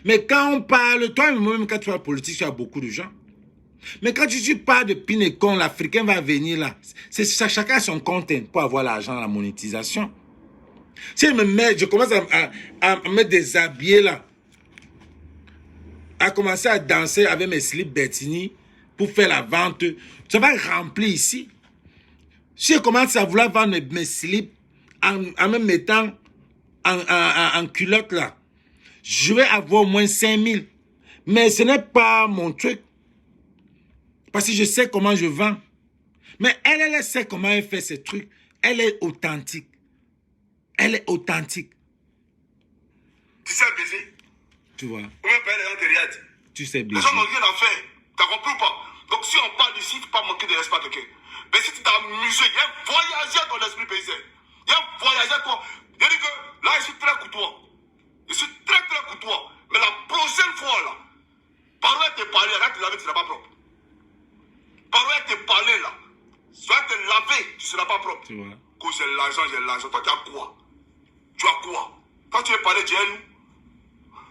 Speaker 2: Mais quand on parle, toi-même, quand tu parles politique, tu as beaucoup de gens. Mais quand tu parles de Pineko, l'Africain va venir là. Chacun a son compte pour avoir l'argent, la monétisation. Si je commence à me déshabiller là, à commencer à danser avec mes slips Bettini pour faire la vente, ça va remplir ici. Si je commence à vouloir vendre mes slips en me mettant en culotte là, je vais avoir au moins 5000. Mais ce n'est pas mon truc. Parce que je sais comment je vends. Mais elle sait comment elle fait ses trucs. Elle est authentique. Elle est authentique.
Speaker 4: Tu sais baiser.
Speaker 2: Tu vois.
Speaker 4: Ou même payer les gens derrière.
Speaker 2: Tu sais
Speaker 4: Les
Speaker 2: baiser.
Speaker 4: gens n'ont rien à faire. T'as compris ou pas? Donc si on parle ici, il ne faut pas manquer de respect à quelqu'un. Mais si tu t'es amusé, il y a un voyageur dans l'esprit paysan. Il y a un voyageur toi. Je dis que là, je suis très courtois. Je suis très très courtois. Mais la prochaine fois là, par où elle te parlait, là tu laver, tu ne seras pas propre. Par où elle te parlait là, soit te laver, tu ne seras pas propre.
Speaker 2: Tu vois.
Speaker 4: Quand j'ai l'argent. Toi tu as quoi? Tu as quoi? Quand tu veux parler, dis-nous.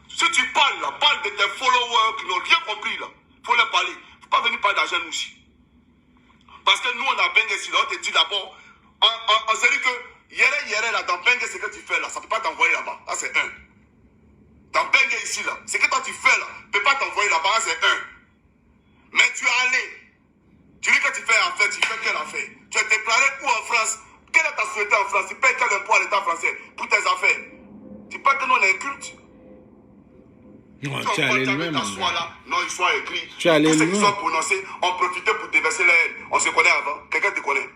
Speaker 4: Si tu parles là, parle de tes followers qui n'ont rien compris là. Il faut leur parler. Il ne faut pas venir parler d'argent nous aussi. Parce que nous on a Bengue ici là, on te dit d'abord, on se dit que Yere là, dans Bengue, ce que tu fais là, ça ne peut pas t'envoyer là-bas. Ça c'est un. Dans Bengue ici là, ce que toi tu fais là, ne peut pas t'envoyer là-bas, ça c'est un. Mais tu es allé. Tu dis que tu fais affaire, tu fais quelle affaire? Tu es déclaré où en France? Quelle est ta société en France? Tu payes quel impôt à l'État français pour tes affaires? Tu parles que nous on est culte?
Speaker 2: Non, tu es allé loin,
Speaker 4: là, non, ils sont écrits.
Speaker 2: Tu es allé
Speaker 4: tous ceux qui
Speaker 2: loin.
Speaker 4: sont prononcés, on profitait pour déverser la haine. On se connaît avant. Quelqu'un te connaît.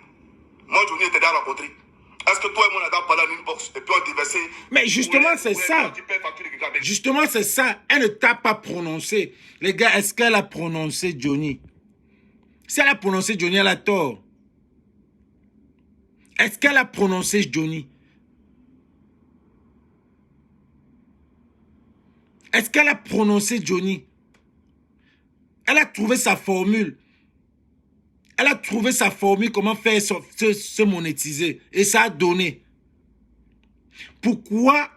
Speaker 4: Moi, Johnny était dans la rencontré. Est-ce que toi et moi, on a parlé en inbox et puis on déversé?
Speaker 2: Mais justement, c'est ça. Justement, c'est ça. Elle ne t'a pas prononcé. Les gars, est-ce qu'elle a prononcé Johnny? Si elle a prononcé Johnny, elle a tort. Est-ce qu'elle a prononcé Johnny? Est-ce qu'elle a prononcé Johnny? Elle a trouvé sa formule. Elle a trouvé sa formule, comment faire se monétiser. Et ça a donné. Pourquoi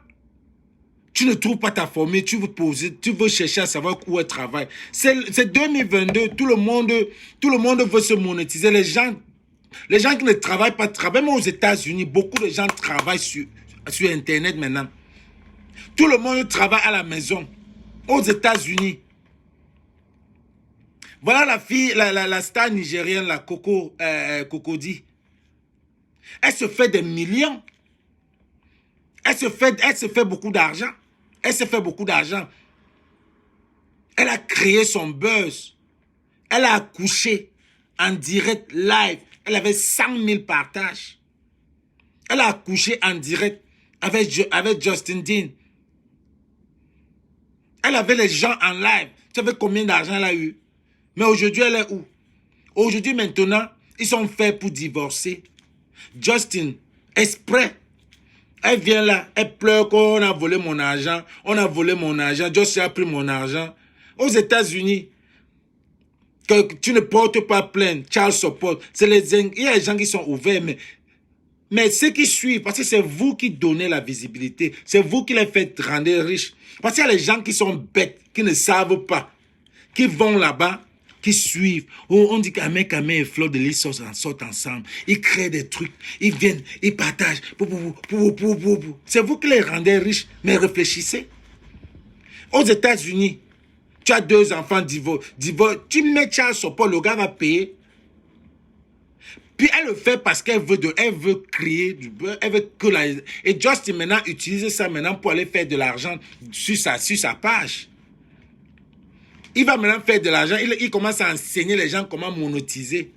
Speaker 2: tu ne trouves pas ta formule? Tu veux poser, tu veux chercher à savoir où elle travaille. C'est 2022. Tout le monde veut se monétiser. Les gens qui ne travaillent pas travaillent. Même aux États-Unis, beaucoup de gens travaillent sur Internet maintenant. Tout le monde travaille à la maison. Aux États-Unis. Voilà la fille, la star nigérienne, la Cocody. Elle se fait des millions. Elle se fait beaucoup d'argent. Elle se fait beaucoup d'argent. Elle a créé son buzz. Elle a accouché en direct live. Elle avait 100 000 partages. Elle a accouché en direct avec Justin Dean. Elle avait les gens en live. Tu savais combien d'argent elle a eu? Mais aujourd'hui, elle est où? Aujourd'hui, maintenant, ils sont faits pour divorcer. Justin, exprès. Elle vient là, elle pleure qu'on a volé mon argent. On a volé mon argent. Justin a pris mon argent. Aux États-Unis, que tu ne portes pas plainte, Charles support. Il y a des gens qui sont ouverts, mais Mais ceux qui suivent, parce que c'est vous qui donnez la visibilité, c'est vous qui les faites rendre riches. Parce qu'il y a les gens qui sont bêtes, qui ne savent pas, qui vont là-bas, qui suivent. Oh, on dit qu'Amé et Flo de Lys sortent ensemble. Ils créent des trucs, ils viennent, ils partagent. C'est vous qui les rendez riches, mais réfléchissez. Aux États-Unis, tu as 2 enfants divorce, tu mets Charles Support, le gars va payer. Puis elle le fait parce qu'elle veut créer du beurre, elle veut que la... Et Justin maintenant utilise ça maintenant pour aller faire de l'argent sur sa page. Il va maintenant faire de l'argent, il commence à enseigner les gens comment monétiser.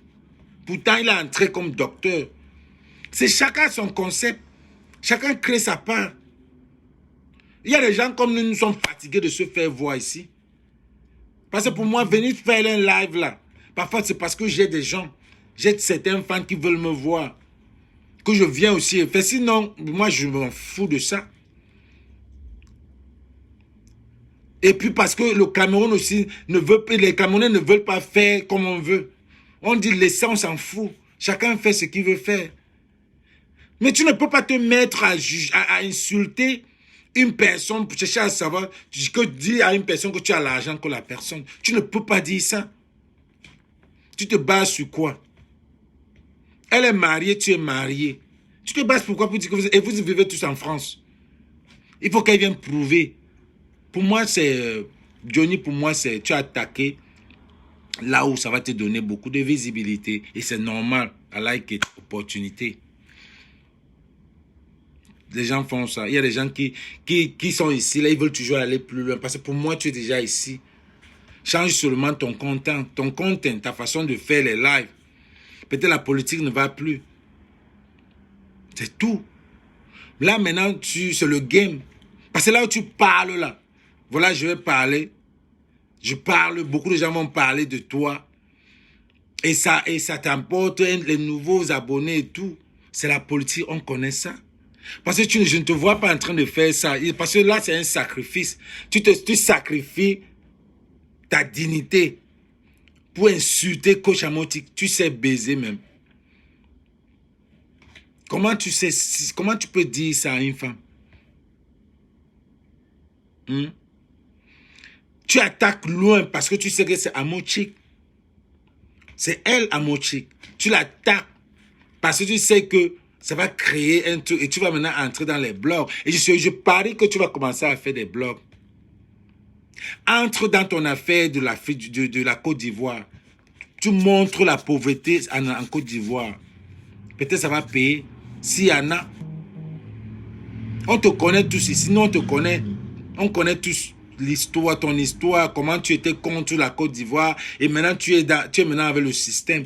Speaker 2: Pourtant, il est entré comme docteur. C'est chacun son concept. Chacun crée sa part. Il y a des gens comme nous sommes fatigués de se faire voir ici. Parce que pour moi, venir faire un live là, parfois c'est parce que j'ai des gens. J'ai certains fans qui veulent me voir. Que je viens aussi faire. Sinon, moi, je m'en fous de ça. Et puis parce que le Cameroun aussi les Camerounais ne veulent pas faire comme on veut. On dit laissez, on s'en fout. Chacun fait ce qu'il veut faire. Mais tu ne peux pas te mettre à insulter une personne pour chercher à savoir, que dire à une personne que tu as l'argent que la personne. Tu ne peux pas dire ça. Tu te bases sur quoi? Elle est mariée, tu es marié. Tu te bases pourquoi pour dire que vous vivez tous en France? Il faut qu'elle vienne prouver. Pour moi, c'est... Johnny, pour moi, c'est... Tu as attaqué là où ça va te donner beaucoup de visibilité. Et c'est normal. I like it. Opportunité. Les gens font ça. Il y a des gens qui sont ici. Là, ils veulent toujours aller plus loin. Parce que pour moi, tu es déjà ici. Change seulement ton content, ta façon de faire les lives. Peut-être la politique ne va plus. C'est tout. Là, maintenant, c'est le game. Parce que là où tu parles, là, voilà, je vais parler. Je parle, beaucoup de gens vont parler de toi. Et ça t'emporte les nouveaux abonnés et tout. C'est la politique, on connaît ça. Parce que je ne te vois pas en train de faire ça. Parce que là, c'est un sacrifice. Tu sacrifies ta dignité pour insulter Coach Amotik. Tu sais baiser même. Comment tu peux dire ça à une femme? Tu attaques loin parce que tu sais que c'est Amotik. C'est elle, Amotik. Tu l'attaques parce que tu sais que ça va créer un truc et tu vas maintenant entrer dans les blogs. Et je parie que tu vas commencer à faire des blogs. Entre dans ton affaire de la Côte d'Ivoire. Tu montres la pauvreté en Côte d'Ivoire. Peut-être ça va payer. S'il y en a. On te connaît tous ici. Nous, on te connaît. On connaît tous l'histoire, ton histoire, comment tu étais contre la Côte d'Ivoire. Et maintenant, tu es maintenant avec le système.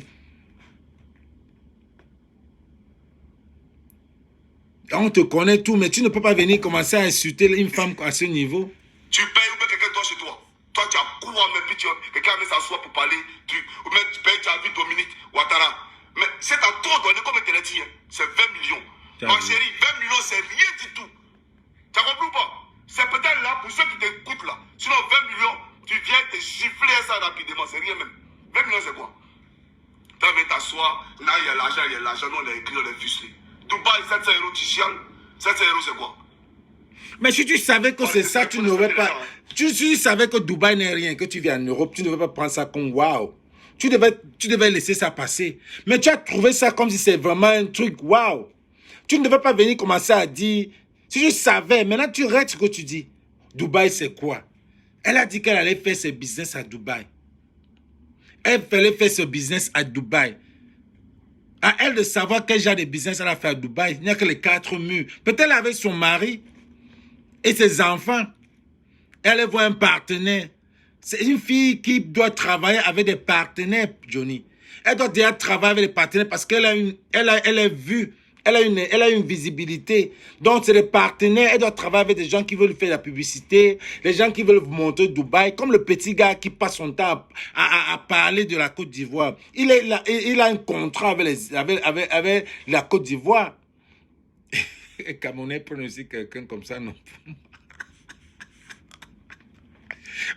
Speaker 2: On te connaît tout, mais tu ne peux pas venir commencer à insulter une femme à ce niveau.
Speaker 4: Tu payes ou bien quelqu'un dort chez toi. Toi, tu as quoi, mais puis quelqu'un vient s'asseoir pour parler. Ou même tu payes, tu as vu Dominique Ouattara. Mais c'est à trop donné, comme je te l'ai dit. C'est 20 millions. Ma chérie, 20 millions, c'est rien du tout. Tu as compris ou pas? C'est peut-être là pour ceux qui t'écoutent là. Sinon, 20 millions, tu viens te gifler ça rapidement. C'est rien même. 20 millions, c'est quoi? Tu viens t'asseoir. Là, il y a l'argent, on l'a écrit, on l'a ficelé. Dubaï, 700 euros, tu chiales. 700 euros, c'est quoi?
Speaker 2: Mais si tu savais que c'est ça, tu n'aurais pas... Si tu savais que Dubaï n'est rien, que tu viens en Europe, tu ne devais pas prendre ça comme waouh. Tu devais laisser ça passer. Mais tu as trouvé ça comme si c'est vraiment un truc waouh. Tu ne devais pas venir commencer à dire... Si je savais, maintenant tu regardes ce que tu dis. Dubaï, c'est quoi? Elle a dit qu'elle allait faire ses business à Dubaï. Elle fallait faire ce business à Dubaï. À elle de savoir quel genre de business elle a fait à Dubaï. Il n'y a que les 4 murs. Peut-être avec son mari et ses enfants. Elle voit un partenaire. C'est une fille qui doit travailler avec des partenaires, Johnny. Elle doit déjà travailler avec des partenaires parce qu'elle a vu. Elle a une visibilité. Donc, c'est des partenaires. Elle doit travailler avec des gens qui veulent faire la publicité, les gens qui veulent montrer Dubaï, comme le petit gars qui passe son temps à parler de la Côte d'Ivoire. Il a un contrat avec la Côte d'Ivoire. Et Camerounais prononcer quelqu'un comme ça, non.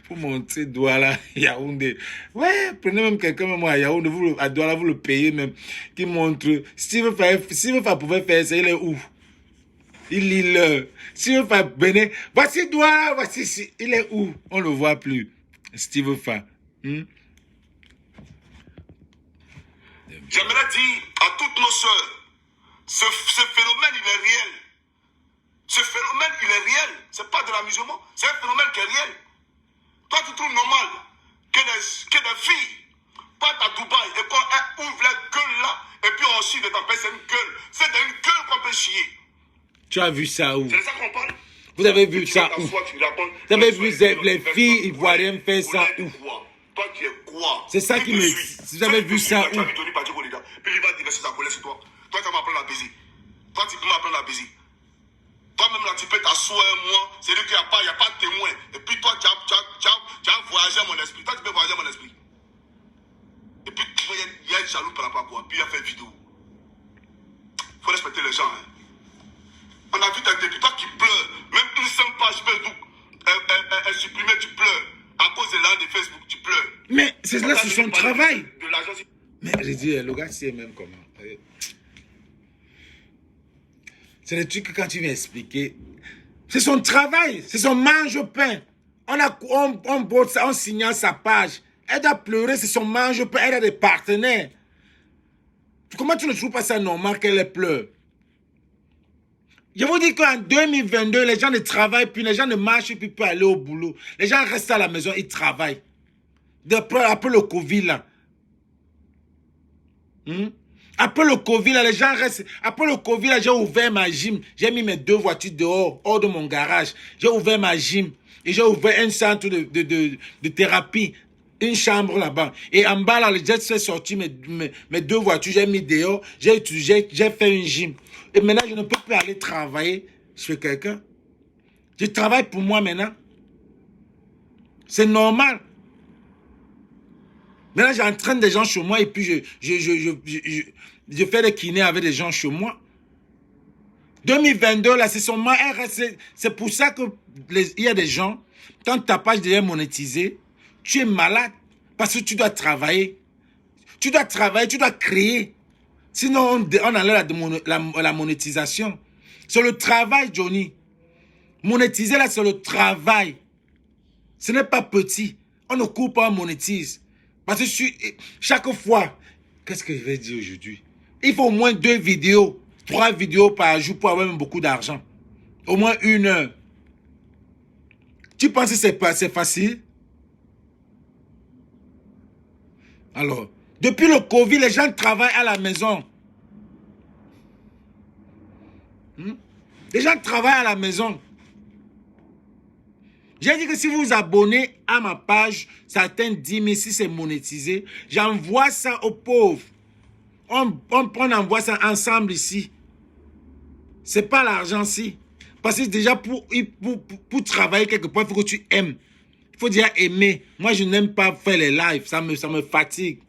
Speaker 2: Pour montrer Douala, Yaoundé. Ouais, prenez même quelqu'un, même à Yaoundé, vous, à Douala, vous le payez même, qui montre. Steve Fa pouvait faire ça, il est où? Il lit le. Steve Fa, Béné, voici Douala, voici, il est où? On le voit plus. Steve Fa.
Speaker 4: J'aimerais dire à toutes nos sœurs, ce phénomène, il est réel. Ce phénomène, il est réel. C'est pas de l'amusement. C'est un phénomène qui est réel. Toi, tu trouves normal que des filles partent à Dubaï et qu'on ouvre la gueule là, et puis on chie de ta personne une gueule. C'est d'une gueule qu'on peut chier.
Speaker 2: Tu as vu ça où?
Speaker 4: C'est de ça qu'on parle.
Speaker 2: Vous avez vu ça où? Vous avez vu les filles ivoiriennes faire ça où?
Speaker 4: Toi, tu es quoi?
Speaker 2: C'est ça qui me... Vous avez vu ça où?
Speaker 4: Puis il va diverser sa colère sur toi. Toi, tu vas m'apprendre à baiser. Toi, tu peux m'apprendre à baiser. Toi-même, là, tu peux t'asseoir moi. C'est lui qui n'y a pas de témoin. Et puis toi, tu as voyagé mon esprit. Toi, tu peux voyager mon esprit. Et puis, il y a un jaloux par rapport à quoi? Puis il a fait une vidéo. Il faut respecter les gens. Hein. On a vu ta depuis toi qui pleure. Même une seule page Facebook est supprimée, tu pleures. À cause de l'âge de Facebook, tu pleures.
Speaker 2: Mais c'est là, c'est son travail.
Speaker 4: De l'agence.
Speaker 2: Mais j'ai dit, le gars, c'est même comment. C'est le truc que quand tu viens expliquer, c'est son travail, c'est son mange-pain. On bosse ça, on signale sa page. Elle doit pleurer, c'est son mange-pain, elle a des partenaires. Comment tu ne trouves pas ça normal qu'elle pleure? Je vous dis qu'en 2022, les gens ne travaillent plus, les gens ne marchent plus pour aller au boulot. Les gens restent à la maison, ils travaillent. Après le Covid, là. Après le Covid, là, les gens restent. Après le Covid, là, j'ai ouvert ma gym. J'ai mis mes 2 voitures dehors, hors de mon garage. J'ai ouvert ma gym. Et j'ai ouvert un centre de thérapie. Une chambre là-bas. Et en bas, là, j'ai fait sortir mes 2 voitures. J'ai mis dehors. J'ai fait une gym. Et maintenant, je ne peux plus aller travailler chez quelqu'un. Je travaille pour moi maintenant. C'est normal. Maintenant, j'entraîne des gens chez moi et puis je fais des kinés avec des gens chez moi. 2022, là, c'est son RS. C'est pour ça que il y a des gens, quand ta page devient monétisée, tu es malade parce que tu dois travailler. Tu dois travailler, tu dois créer. Sinon, on enlève la monétisation. C'est le travail, Johnny. Monétiser, là, c'est le travail. Ce n'est pas petit. On ne coupe pas, on monétise. Parce que chaque fois, qu'est-ce que je vais dire aujourd'hui? Il faut au moins 2 vidéos, 3 vidéos par jour pour avoir même beaucoup d'argent. Au moins 1 heure. Tu penses que c'est facile? Alors, depuis le Covid, les gens travaillent à la maison. Les gens travaillent à la maison. J'ai dit que si vous vous abonnez à ma page, ça atteint 10 000 si c'est monétisé. J'envoie ça aux pauvres. On envoie ça ensemble ici. C'est pas l'argent ici. Parce que déjà, pour travailler quelque part, il faut que tu aimes. Il faut déjà aimer. Moi, je n'aime pas faire les lives. Ça me fatigue.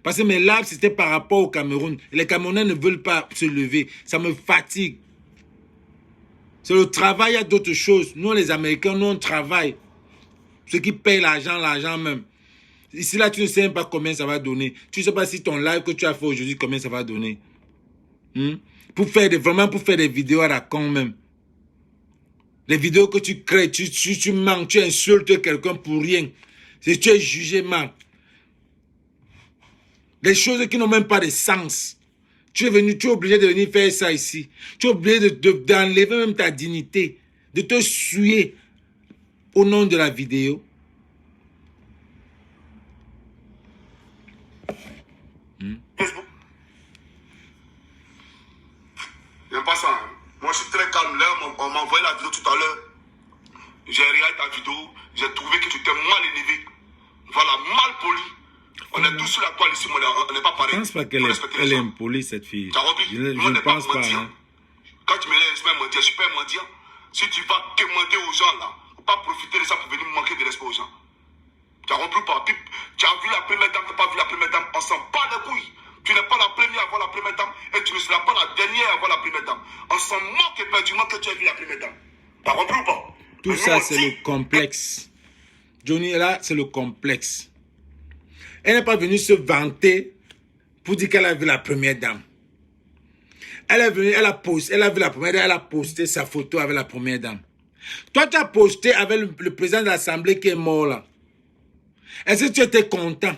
Speaker 2: Parce que mes lives, c'était par rapport au Cameroun. Les Camerounais ne veulent pas se lever. Ça me fatigue. C'est le travail, il y a d'autres choses. Nous, les Américains, nous, on travaille. Ceux qui payent l'argent même. Ici, là, tu ne sais même pas combien ça va donner. Tu ne sais pas si ton live que tu as fait aujourd'hui, combien ça va donner. Vraiment pour faire des vidéos à la con même. Les vidéos que tu crées, tu manques, tu insultes quelqu'un pour rien. Tu es jugé mal. Des choses qui n'ont même pas de sens. Tu es obligé de venir faire ça ici. Tu es obligé d'enlever même ta dignité. De te souiller au nom de la vidéo.
Speaker 4: Facebook. J'aime pas ça. Hein. Moi, je suis très calme. Là, on m'a envoyé la vidéo tout à l'heure. J'ai regardé ta vidéo. J'ai trouvé que tu t'es mal élevé. Voilà, mal poli. On est tous sur la toile ici, on n'est pas pareil.
Speaker 2: Je ne pense pas qu'elle est impolie, cette fille. Je ne pense pas. Hein.
Speaker 4: Quand tu me laisses mentir, je suis pas un mendiant. Si tu vas quémander aux gens là, faut pas profiter de ça pour venir manquer de respect aux gens. Tu as compris pas? Tu as vu la première dame, tu n'as pas vu la première dame, on s'en bat les couilles. Tu n'es pas la première à voir la première dame et tu ne seras pas la dernière à voir la première dame. On s'en moque éperdument que tu as vu la première dame. Tu as compris ou pas?
Speaker 2: Tout ça, c'est le complexe Johnny, là, c'est le complexe. Elle n'est pas venue se vanter pour dire qu'elle a vu la première dame. Elle est venue, elle a vu la première dame, elle a posté sa photo avec la première dame. Toi, tu as posté avec le président de l'Assemblée qui est mort là. Est-ce que tu étais content?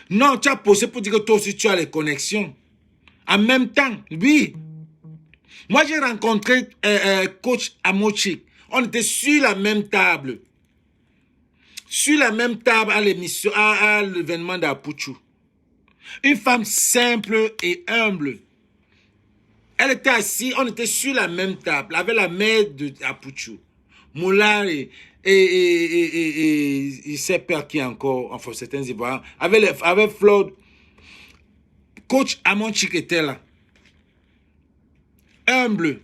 Speaker 2: Non, tu as posté pour dire que toi aussi tu as les connexions. En même temps, oui. Moi, j'ai rencontré coach Amochik. On était sur la même table. Sur la même table à l'émission, à l'événement d'Apuchu. Une femme simple et humble. Elle était assise, on était sur la même table, avec la mère d'Apuchu. Moula et il sait pas qui encore, enfin certains Ivoiriens, avec Flore. Coach Amonchik était là. Humble.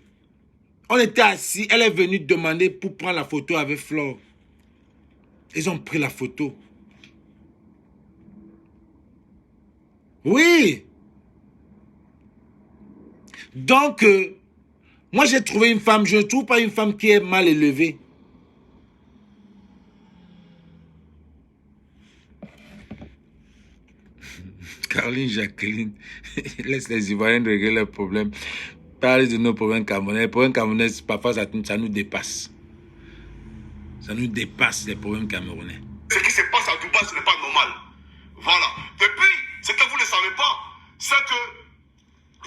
Speaker 2: On était assis, elle est venue demander pour prendre la photo avec Flore. Ils ont pris la photo. Oui. Donc, moi j'ai trouvé une femme, je ne trouve pas une femme qui est mal élevée. Caroline Jacqueline, laisse les Ivoiriens régler leurs problèmes. Parle de nos problèmes camerounais. Les problèmes camerounais, parfois ça nous dépasse. Ça nous dépasse les problèmes camerounais.
Speaker 4: Ce qui se passe à Dubaï, ce n'est pas normal. Voilà. Et puis, ce que vous ne savez pas, c'est que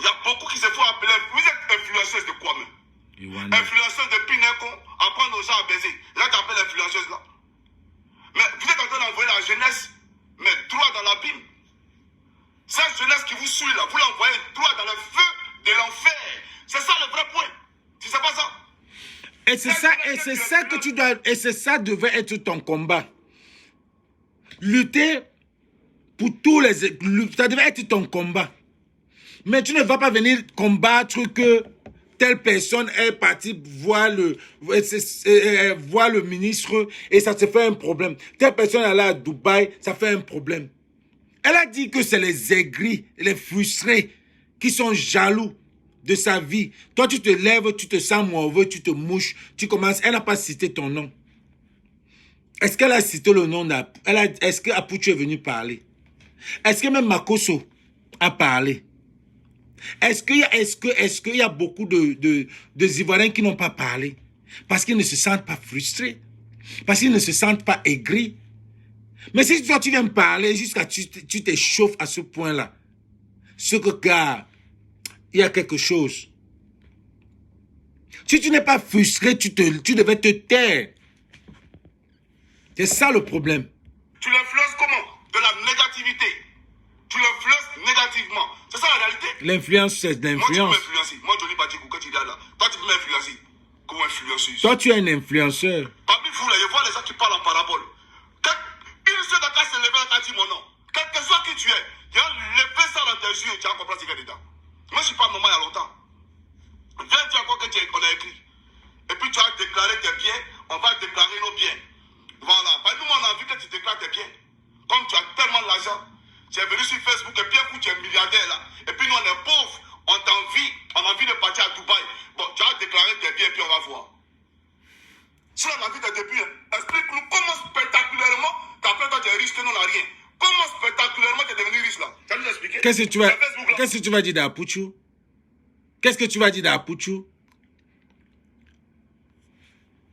Speaker 4: il y a beaucoup qui se font appeler. Vous êtes influenceuse de quoi même? Influenceuse de Pineko, apprendre aux gens à baiser. Là, tu appelles influenceuse là. Mais vous êtes en train d'envoyer la jeunesse, mais droit dans l'abîme. Cette jeunesse qui vous suit là, vous l'envoyez droit dans le feu de l'enfer. C'est ça le vrai point. Si c'est pas ça.
Speaker 2: Et c'est ça que tu dois, et c'est ça devait être ton combat. Lutter pour tous les, ça devait être ton combat. Mais tu ne vas pas venir combattre que telle personne est partie voir le ministre et ça se fait un problème. Telle personne est allée à Dubaï, ça fait un problème. Elle a dit que c'est les aigris, les frustrés qui sont jaloux de sa vie. Toi, tu te lèves, tu te sens mauvais, tu te mouches, tu commences. Elle n'a pas cité ton nom. Est-ce qu'elle a cité le nom est-ce que Apuchu est venu parler? Est-ce que même Makoso a parlé? Est-ce qu'il y a beaucoup de Ivoiriens qui n'ont pas parlé? Parce qu'ils ne se sentent pas frustrés. Parce qu'ils ne se sentent pas aigris. Mais si toi, tu viens me parler jusqu'à tu t'échauffes à ce point-là, ce que, gars, il y a quelque chose. Si tu n'es pas frustré, tu devais te taire. C'est ça le problème.
Speaker 4: Tu l'influences comment? De la négativité. Tu l'influences négativement. C'est ça la réalité.
Speaker 2: L'influence, c'est l'influence.
Speaker 4: Moi, tu peux m'influencer. Moi, Johnny Badikou, quand tu es là, toi, tu peux m'influencer. Comment influenceuse?
Speaker 2: Toi, tu es un influenceur.
Speaker 4: Parmi vous, là, je vois les gens qui parlent en parabole. Une seule d'accord se lever et dit mon nom. Quel que soit qui tu es, il y a levé ça dans tes yeux et tu as compris ce qu'il y a dedans. Moi, je ne suis pas normal il y a longtemps. Viens dire encore qu'on a écrit. Et puis tu as déclaré tes biens, on va déclarer nos biens. Voilà. Nous, on a vu que tu déclares tes biens. Comme tu as tellement d'argent, tu es venu sur Facebook et puis un coup, tu es milliardaire là. Et puis nous, on est pauvres, on t'envie, on a envie de partir à Dubaï. Bon, tu as déclaré tes biens et puis on va voir. Si on a vu tes débuts, explique-nous comment spectaculairement, d'après toi, tu es riche que nous, on n'a rien. Comment spectaculairement tu es devenu riche là? Tu as nous expliqué?
Speaker 2: Qu'est-ce que tu vas dire d'Apuchu? Qu'est-ce que tu vas dire d'Apuchu?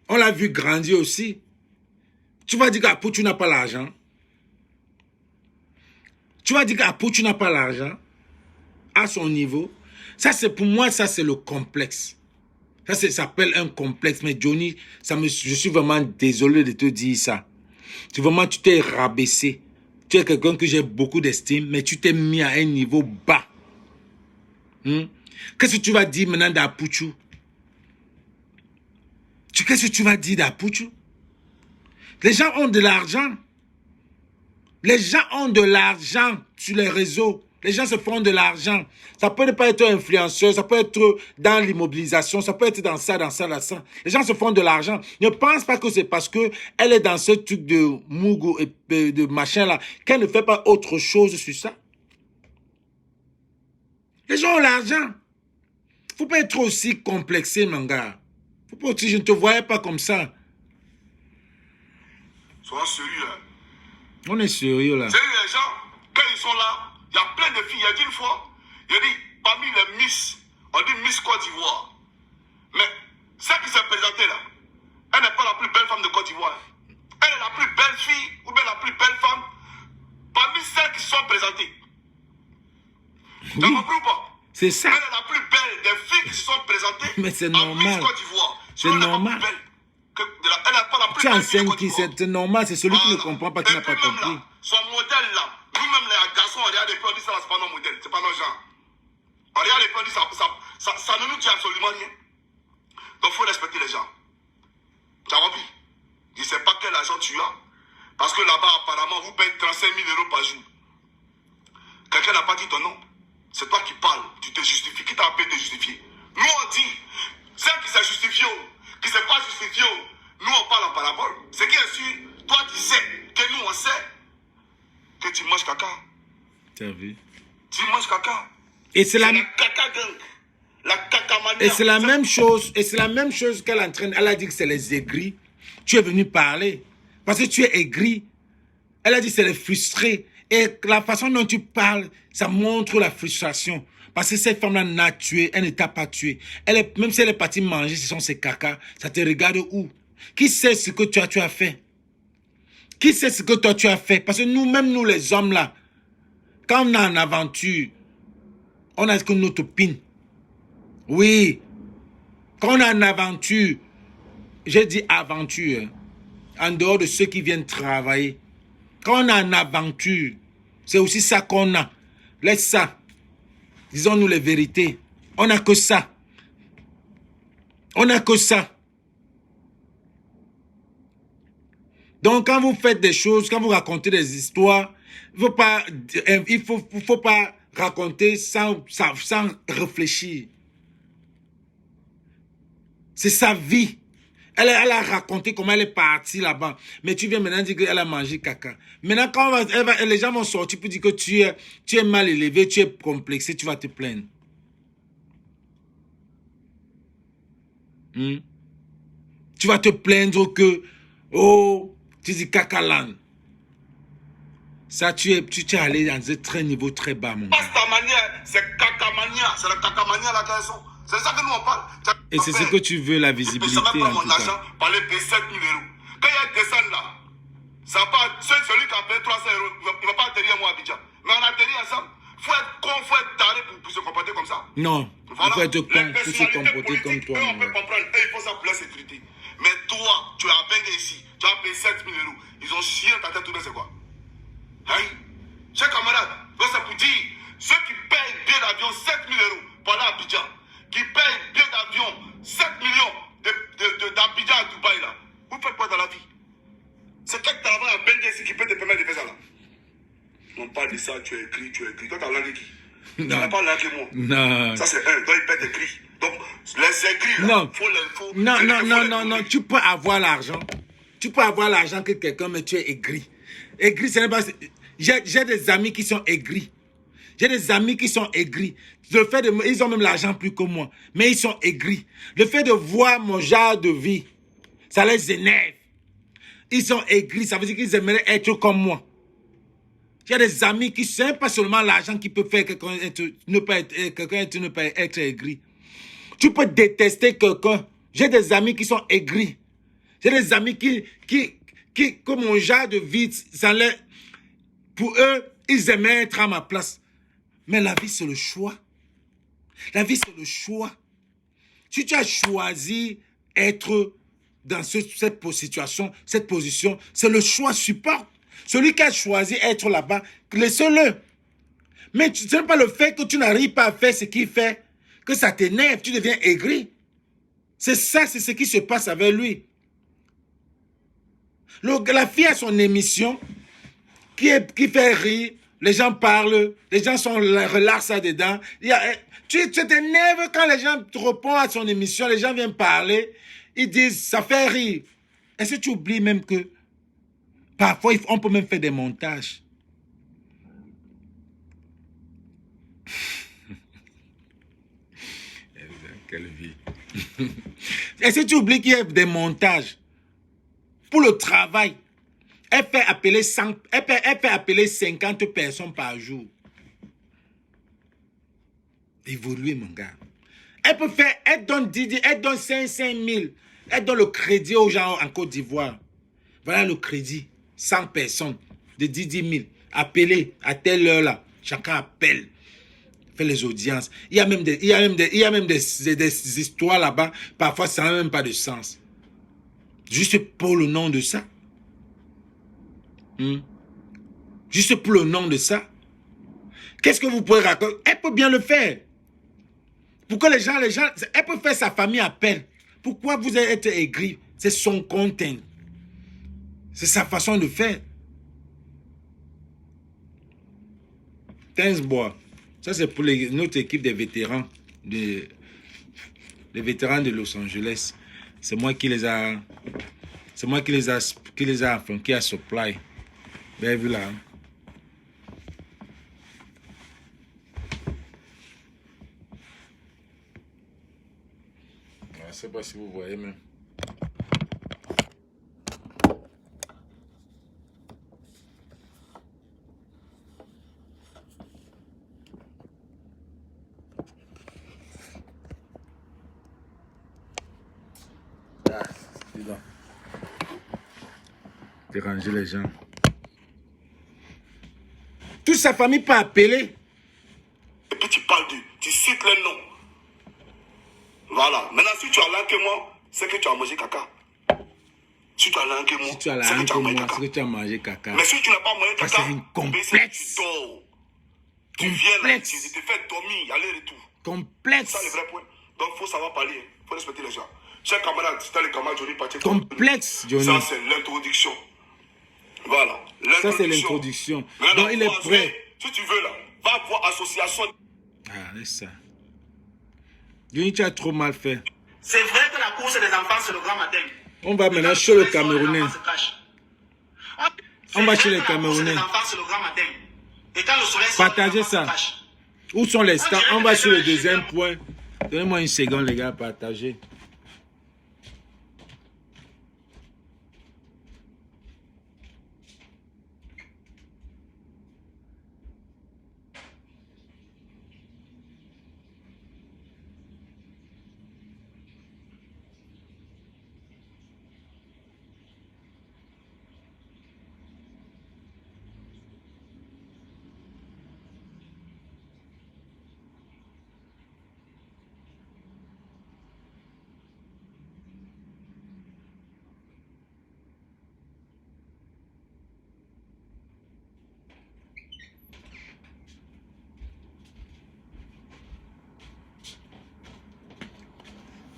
Speaker 2: On l'a vu grandir aussi. Tu vas dire qu'Apuchu n'a pas l'argent. Tu vas dire qu'Apuchu n'a pas l'argent à son niveau. Ça, c'est pour moi, ça, c'est le complexe. Ça s'appelle un complexe. Mais Johnny, je suis vraiment désolé de te dire ça. Tu t'es rabaissé. Tu es quelqu'un que j'ai beaucoup d'estime, mais tu t'es mis à un niveau bas. Qu'est-ce que tu vas dire maintenant d'Apuchu? Qu'est-ce que tu vas dire d'Apuchu? Les gens ont de l'argent. Les gens ont de l'argent sur les réseaux. Les gens se font de l'argent. Ça peut ne pas être influenceur, ça peut être dans l'immobilisation, ça peut être dans ça. Les gens se font de l'argent. Ne pense pas que c'est parce que elle est dans ce truc de Mugo et de machin là, qu'elle ne fait pas autre chose sur ça. Les gens ont l'argent. Faut pas être aussi complexé, mon gars. Faut pas aussi, je ne te voyais pas comme ça.
Speaker 4: Soyons sérieux. Hein.
Speaker 2: On est sérieux là.
Speaker 4: Vous avez vu les gens, quand ils sont là, il y a plein de filles. Il a dit une fois, il a dit, parmi les Miss, on dit Miss Côte d'Ivoire. Mais celle qui s'est présentée là, elle n'est pas la plus belle femme de Côte d'Ivoire. Elle est la plus belle fille, ou bien la plus belle femme, parmi celles qui se sont présentées. Tu as compris ou pas?
Speaker 2: C'est ça.
Speaker 4: Elle est la plus belle des filles qui se sont présentées.
Speaker 2: Mais c'est
Speaker 4: en
Speaker 2: normal.
Speaker 4: Miss Côte d'Ivoire.
Speaker 2: C'est normal.
Speaker 4: Elle n'est pas la plus
Speaker 2: Tu
Speaker 4: belle fille de
Speaker 2: enseignes
Speaker 4: Côte
Speaker 2: qui?
Speaker 4: d'Ivoire.
Speaker 2: C'est normal, c'est celui qui ne comprend pas, qui
Speaker 4: Et
Speaker 2: n'a pas
Speaker 4: puis même
Speaker 2: compris.
Speaker 4: là, son modèle là, nous-mêmes les garçons, on regarde et puis on dit ça, c'est pas nos modèles, c'est pas nos gens. On regarde et puis on dit ça ne nous dit absolument rien. Donc il faut respecter les gens. Tu as compris? Je ne sais pas quel argent tu as. Parce que là-bas, apparemment, vous payez 35 000 euros par jour. Quelqu'un n'a pas dit ton nom. C'est toi qui parles. Tu te justifies. Qui t'a appelé de te justifier? Nous, on dit, celle qui s'est justifiée, qui ne s'est pas justifiée, nous, on parle en parabole. Ce qui est sûr, toi, tu sais que nous, on sait que tu manges caca.
Speaker 2: Tu as vu?
Speaker 4: Tu manges caca.
Speaker 2: Et c'est la,
Speaker 4: caca gang. La caca mania.
Speaker 2: et c'est la même chose. Et c'est la même chose qu'elle entraîne. Elle a dit que c'est les aigris. Tu es venu parler. Parce que tu es aigri. Elle a dit que c'est les frustrés. Et la façon dont tu parles, ça montre la frustration. Parce que cette femme-là n'a tué, elle ne t'a pas tué. Même si elle est partie manger, ce sont ses caca. Ça te regarde où? Qui sait ce que tu as fait? Qui sait ce que toi tu as fait? Parce que nous-mêmes, nous les hommes là, quand on est en aventure, on a que notre pin. Oui. Quand on est en aventure, j'ai dit aventure, hein, en dehors de ceux qui viennent travailler. Quand on est en aventure, c'est aussi ça qu'on a. Laisse ça. Disons-nous les vérités. On n'a que ça. On n'a que ça. Donc, quand vous faites des choses, quand vous racontez des histoires, il ne faut pas raconter sans réfléchir. C'est sa vie. Elle a raconté comment elle est partie là-bas. Mais tu viens maintenant dire qu'elle a mangé caca. Maintenant, quand les gens vont sortir pour dire que tu es mal élevé, tu es complexé, tu vas te plaindre. Tu vas te plaindre que, oh, tu dis caca land. Ça, tu es allé dans un très niveau très bas, mon gars.
Speaker 4: Ta manière, c'est cacamania. C'est la cacamania là qu'elles sont. C'est ça que nous on parle.
Speaker 2: Et c'est ce que tu veux, la visibilité
Speaker 4: ça va pas
Speaker 2: en
Speaker 4: mon
Speaker 2: tout
Speaker 4: argent
Speaker 2: cas.
Speaker 4: par les 7 000 euros. Quand il y a des descente là, ça part, celui qui a payé 300 euros, il ne va pas atterrir à moi à Abidjan. Mais on atterrit ensemble. Il faut être con, il faut être taré pour se comporter comme ça.
Speaker 2: Non,
Speaker 4: Voilà.
Speaker 2: il faut être con pour se comporter comme toi.
Speaker 4: On peut comprendre, il faut ça pour la sécurité. Mais toi, tu as bêté ici, tu as payé 7 000 euros. Ils ont chié dans ta tête, tout c'est quoi? Hein? Chers camarades, c'est pour dire, ceux qui payent bien d'avion 7 000 euros pour aller à Abidjan, qui payent bien d'avion 7 millions d'Abidjan à Dubaï là, vous faites quoi dans la vie? C'est toi qui travailles à Bengay ici qui peut te permettre de faire ça là. On parle de ça, tu es écrit. Toi, tu as langue qui? Tu n'as pas langue que moi.
Speaker 2: Non.
Speaker 4: Ça, c'est un. Donc, il peut être écrit. Donc, les écrits, là,
Speaker 2: Non.
Speaker 4: faut
Speaker 2: Non. Tu peux avoir l'argent. Tu peux avoir l'argent que quelqu'un, mais tu es aigri. Aigri, ce n'est pas... J'ai des amis qui sont aigris. J'ai des amis qui sont aigris. Ils ont même l'argent plus que moi. Mais ils sont aigris. Le fait de voir mon genre de vie, ça les énerve. Ils sont aigris. Ça veut dire qu'ils aimeraient être comme moi. J'ai des amis qui ne pas seulement l'argent qui peut faire quelqu'un ne pas être aigri. Tu peux détester quelqu'un. J'ai des amis qui sont aigris. J'ai des amis qui comme mon genre de vie, pour eux, ils aimeraient être à ma place. Mais la vie, c'est le choix. La vie, c'est le choix. Si tu as choisi être dans cette situation, cette position, c'est le choix, supporte. Celui qui a choisi être là-bas, laisse-le. Mais ce n'est pas le fait que tu n'arrives pas à faire ce qu'il fait, que ça t'énerve, tu deviens aigri. C'est ça, c'est ce qui se passe avec lui. La fille a son émission qui fait rire, les gens parlent, les gens sont relaxés là-dedans. Tu t'énerves quand les gens te répondent à son émission, les gens viennent parler, ils disent, ça fait rire. Est-ce que tu oublies même que parfois, on peut même faire des montages. Quelle vie. Est-ce que tu oublies qu'il y a des montages pour le travail? Elle fait appeler 50 personnes par jour. Évoluer, mon gars. Elle donne 5 000. Elle donne le crédit aux gens en Côte d'Ivoire. Voilà le crédit. 100 personnes de 10 000. Appelez à telle heure là. Chacun appelle. Fait les audiences. Il y a même des histoires là-bas. Parfois, ça n'a même pas de sens. Juste pour le nom de ça. Juste pour le nom de ça. Qu'est-ce que vous pouvez raconter? Elle peut bien le faire. Pourquoi les gens, elle peut faire sa famille appel. Pourquoi vous êtes aigri? C'est son content. C'est sa façon de faire. Tainsbois. Ça, c'est pour notre équipe des vétérans. Les vétérans de Los Angeles. C'est moi qui les a. C'est moi qui les a supply. Vous avez vu là. Hein? Je ne sais pas si vous voyez même. Ah, dis donc. Déranger les gens. Toute sa famille peut appeler.
Speaker 4: Et puis tu parles tu cites les noms. Voilà. Maintenant, si tu as l'un que moi, c'est que tu as mangé caca. Si tu as l'un que moi,
Speaker 2: si tu as l'un que moi, c'est que tu as mangé caca.
Speaker 4: Mais si tu n'as pas mangé caca,
Speaker 2: c'est une complexe.
Speaker 4: Tu dors. Tu viens là, tu te fais dormir, aller-retour.
Speaker 2: Complexe.
Speaker 4: C'est ça le vrai point. Donc, il faut savoir parler. Il faut respecter les gens. Chers camarades, c'était le camarade Johnny Patrick.
Speaker 2: Complexe, Johnny.
Speaker 4: Ça, c'est l'introduction. Voilà.
Speaker 2: Ça, c'est l'introduction. Donc, il est prêt.
Speaker 4: Si tu veux, là, va voir association.
Speaker 2: Ah, c'est ça. Johnny, tu as trop mal fait.
Speaker 3: C'est vrai que la course des enfants, c'est le grand matin.
Speaker 2: On va maintenant chez le Camerounais. On va chez les Camerounais. Partagez ça. Où sont les stands? On va sur le deuxième point. Donnez-moi une seconde, les gars, partagez.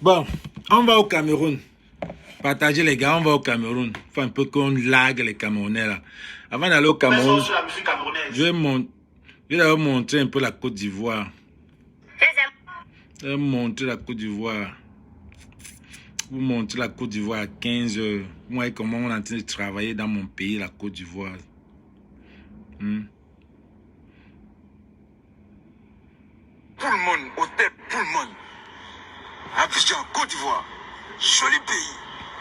Speaker 2: Bon, on va au Cameroun. Partagez les gars, on va au Cameroun. Faut un peu qu'on lague les Camerounais là. Avant d'aller au Cameroun, je vais d'abord montrer un peu la Côte d'Ivoire. Je vais montrer la Côte d'Ivoire. Vous montrez la Côte d'Ivoire à 15 heures. Vous voyez comment on est en train de travailler dans mon pays, la Côte d'Ivoire.
Speaker 5: Tout le monde, hôtel, tout le monde. Abidjan, Côte d'Ivoire, joli pays,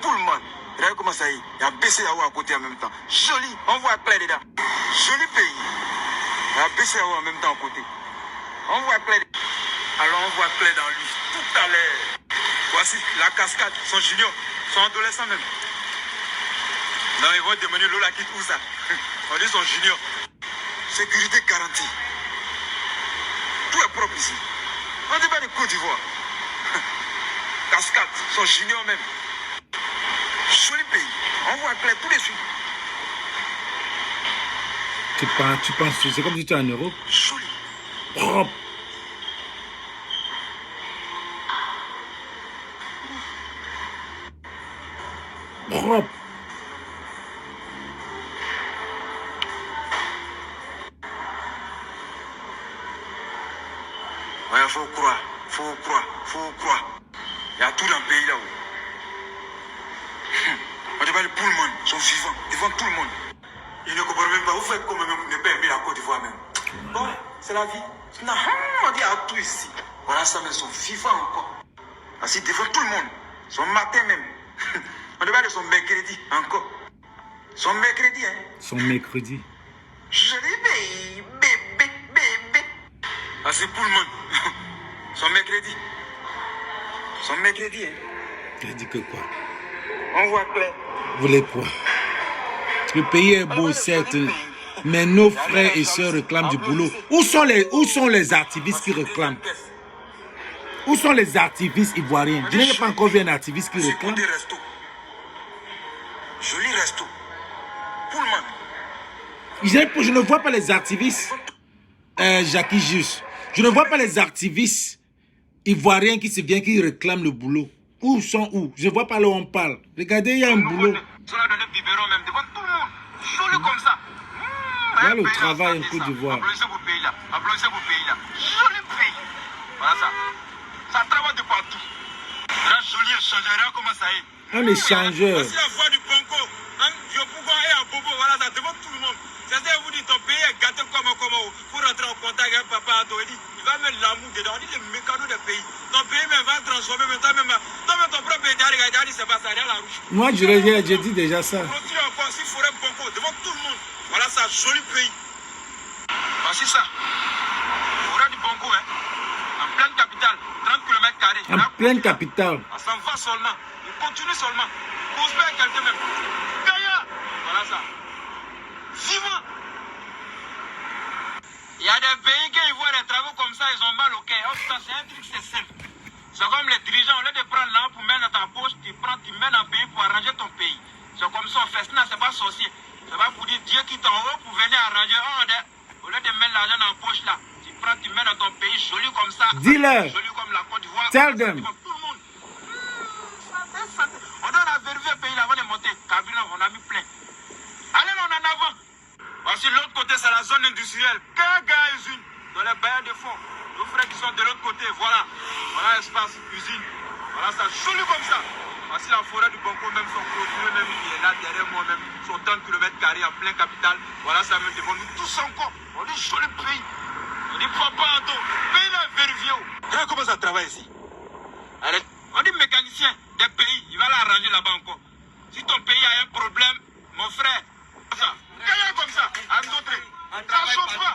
Speaker 5: tout le monde. Regardez comment ça y est, il y a BCAO à côté en même temps. Joli, on voit Claire dedans. Joli pays. Il y a BCAO en même temps à côté. On voit Claire. Alors on voit Claire dans lui tout à l'heure. Voici la cascade, son junior, son adolescent même. Non, ils vont demander Lola quitte où ça? On dit son junior. Sécurité garantie. Tout est propre ici. On dit pas de Côte d'Ivoire. Cascade, son junior même. Joli pays. On voit clair tous les suites.
Speaker 2: Tu penses, c'est comme si tu es en Europe.
Speaker 5: Joli.
Speaker 2: Propre. Propre.
Speaker 5: Ouais, faut croire, faut croire, faut croire. Il y a tout dans le pays là-haut. On dit pas les Pullman sont vivants devant tout le monde. Ils ne comprennent même pas. Vous faites comment même ne pas aimer la Côte d'Ivoire même. Bon, c'est la vie. Non, on dit à tout ici. Voilà ça, mais ils sont vivants encore. Assis devant tout le monde. Son matin même. On dit pas de son mercredi encore. Son mercredi, hein.
Speaker 2: Son mercredi.
Speaker 5: Joli pays, bébé, bébé. Ah, c'est pour le monde. Son mercredi. Son mercredi, hein.
Speaker 2: Il dit que quoi?
Speaker 5: On voit clair.
Speaker 2: Vous voulez quoi? Le pays est beau, certes, mais nos frères et sœurs réclament du boulot. Où sont les activistes qui réclament? Où sont les activistes ivoiriens? Je n'ai pas encore vu un activiste qui réclame.
Speaker 5: Des restos. Joli resto. Pour le monde.
Speaker 2: Je ne vois pas les activistes, Jackie Juste. Je ne vois pas les activistes ivoiriens qui réclament le boulot. Où sont où? Je ne vois pas là où on parle. Regardez, il y a un boulot.
Speaker 5: Ils ont donné biberon même devant tout le monde. Joli comme ça.
Speaker 2: Il y a le travail en Côte d'Ivoire.
Speaker 5: Applaudissez vos pays là. Applaudissez vos pays là. Joli pays. Voilà ça. Ça travaille de partout. Là, joli échangeur. Comment ça est?
Speaker 2: Un échangeur.
Speaker 5: Voici la voix du Bongo. Yopougon et à Bobo. Voilà ça. Devant tout le monde. C'est-à-dire, vous dites ton pays est gâté comme pour rentrer en contact avec papa Ado. Il va mettre l'amour dedans. On dit les mécanos des pays. Ton pays même va transformer. Même toi-même ton propre pays. Regarde, c'est pas ça. Regarde la rouge.
Speaker 2: Moi, je dis déjà ça.
Speaker 5: Continue encore. S'il faudrait Bongo devant tout le monde. Voilà ça. Joli pays. Voici ça. Forêt du Bongo, hein. En pleine capitale. 30 km².
Speaker 2: En pleine capitale.
Speaker 5: On s'en va seulement. On continue seulement. Cause bien quelqu'un même. Gaïa. Voilà ça. Vivant. Il y a des pays qui voient des travaux comme ça, ils ont mal au cœur. Oh, c'est un truc, c'est simple. C'est comme les dirigeants, au lieu de prendre l'argent pour mettre dans ta poche, tu mets dans le pays pour arranger ton pays. C'est comme ça on fait. Sinon, c'est pas sorcier. C'est pas pour dire Dieu qui t'en haut pour venir arranger. Au lieu de mettre l'argent dans la poche là, tu mets dans ton pays joli comme ça.
Speaker 2: Dis-le.
Speaker 5: Joli comme la Côte d'Ivoire.
Speaker 2: Tell them.
Speaker 5: Tout le monde. On doit la vérifier le pays là avant de monter. Kabila, on a mis plein. Allez, on en avant. Voici l'autre côté, c'est la zone industrielle. Gaga usine. Dans les bailleurs de fond. Nos frères qui sont de l'autre côté, voilà. Voilà l'espace usine. Voilà ça, joli comme ça. Voici la forêt du Bongo, même son produit, même qui est là derrière moi, même son 30 km² en plein capital. Voilà ça, même devant nous tous encore. On dit joli pays. On dit papa Anto. Pays là, vérifié. Regarde comment ça travaille ici. Allez. On dit mécanicien des pays, il va l'arranger là-bas encore. Si ton pays a un problème, mon frère, ça. Gagnez comme ça, à d'autres. Ça chauffe pas.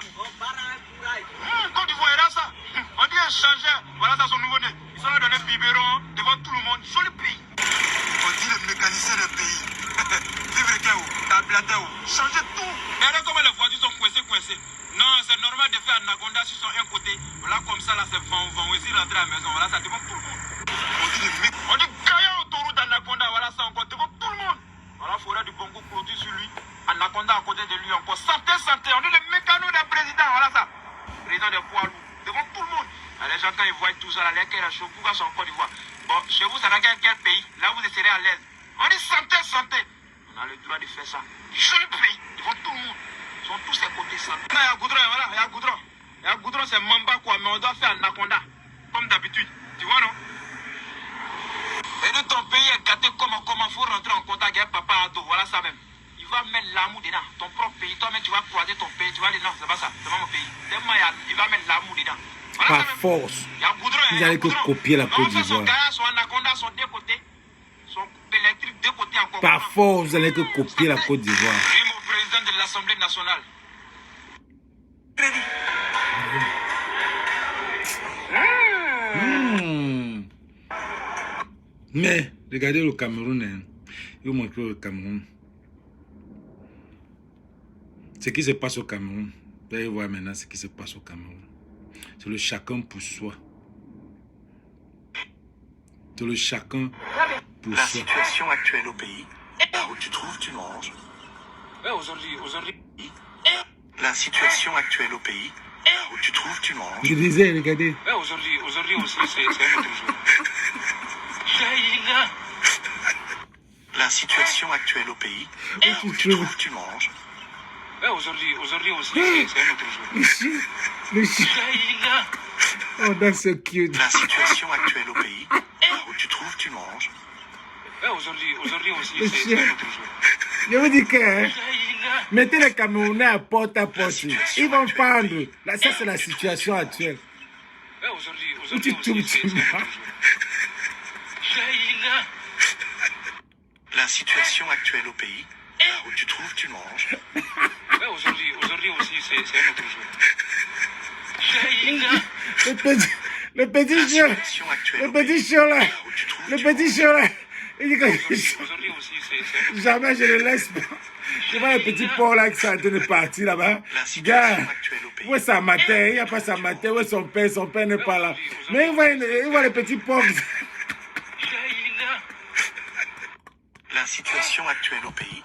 Speaker 5: Côte d'Ivoire, là ça. On dit échangeur, voilà ça son nouveau-né. Ils sont là dans les biberons devant tout le monde. Joli pays. On dit le mécanicien des pays. Vivre que où, tablateur où. Changer tout. Regardez comment les voitures sont coincées. Non, c'est normal de faire Anaconda sur son un côté. Voilà comme ça, là c'est vent. On essaie rentrer à la maison. Voilà ça devant tout le monde. On dit Gaïa autoroute Anaconda. Voilà ça encore devant tout le monde. Voilà, forêt du Bongo produit sur lui. Anaconda à côté de lui encore. Santé. On dit le mécano d'un président. Voilà ça. Président des poids lourds. Devant tout le monde. Les gens, quand ils voient tout ça, les gens sont pourquoi sont en Côte d'Ivoire. Bon, chez vous, ça n'a quel pays. Là, vous serez à l'aise. On dit santé. On a le droit de faire ça. Joli pays. Devant tout le monde. Ils sont tous à côté santé. Là, il y a goudron, voilà. Il y a goudron. Il y a goudron, c'est Mamba quoi. Mais on doit faire Anaconda. Comme d'habitude. Tu vois, non? Et de ton pays est gâté comment faut rentrer en contact avec papa Ado. Voilà ça même. Il va mettre l'amour dedans. Ton propre pays. Toi-même, tu vas croiser ton pays. Tu vas dire non, c'est pas ça. C'est pas mon pays. Il va mettre l'amour dedans. Voilà.
Speaker 2: Par force.
Speaker 5: Il y a goudron.
Speaker 2: Vous allez que copier la Côte d'Ivoire.
Speaker 5: Son Gaïa, son Anaconda, son deux côtés. Son électrique deux côtés encore.
Speaker 2: Par force, vous allez que copier la Côte d'Ivoire.
Speaker 5: Lui, mon président de l'Assemblée nationale.
Speaker 2: Mais, regardez le Cameroun. Hein. Je vais vous montrer le Cameroun. Ce qui se passe au Cameroun. Vous allez voir maintenant ce qui se passe au Cameroun. C'est le chacun pour soi. C'est le chacun pour
Speaker 6: La
Speaker 2: soi.
Speaker 6: situation actuelle au pays, là où tu trouves, tu manges.
Speaker 5: Aujourd'hui.
Speaker 6: La situation actuelle au pays, là où tu trouves, tu manges.
Speaker 2: Je disais, regardez.
Speaker 5: Aujourd'hui aussi, c'est un autre jour.
Speaker 6: La situation actuelle au pays, là où tu trouves, tu manges.
Speaker 5: Aujourd'hui aussi, c'est un autre jour.
Speaker 2: Le chien. Oh, that's so cute.
Speaker 6: La situation actuelle au pays, là où tu trouves, tu manges.
Speaker 5: Aujourd'hui aussi,
Speaker 2: Le
Speaker 5: c'est
Speaker 2: chien.
Speaker 5: un autre jour.
Speaker 2: Je vous dis que, hein, mettez les Camerounais à porte à porte. Ils vont prendre. Là, ça, c'est la situation actuelle. Où tu trouves, tu manges.
Speaker 6: La situation actuelle au pays, Là où tu trouves, tu manges.
Speaker 5: Ouais, aujourd'hui aussi, c'est un autre jour. Shaïla.
Speaker 2: Le petit
Speaker 6: La
Speaker 2: chien.
Speaker 6: situation actuelle
Speaker 2: Le
Speaker 6: au pays.
Speaker 2: petit chien là.
Speaker 6: Là où tu trouves,
Speaker 2: Le
Speaker 6: tu
Speaker 2: petit
Speaker 6: manges.
Speaker 2: chien là. Il dit que
Speaker 5: Aujourd'hui aussi, c'est un autre jour.
Speaker 2: jamais je le laisse pas. Tu vois le petit porc là qui sont en train de partir là-bas.
Speaker 6: La situation
Speaker 2: Gars,
Speaker 6: actuelle au pays.
Speaker 2: où est sa mater? Il n'y a pas sa mater. Où est son père? Son père n'est pas là. Mais il voit le petit porc.
Speaker 5: Shaïla.
Speaker 6: La situation actuelle au pays.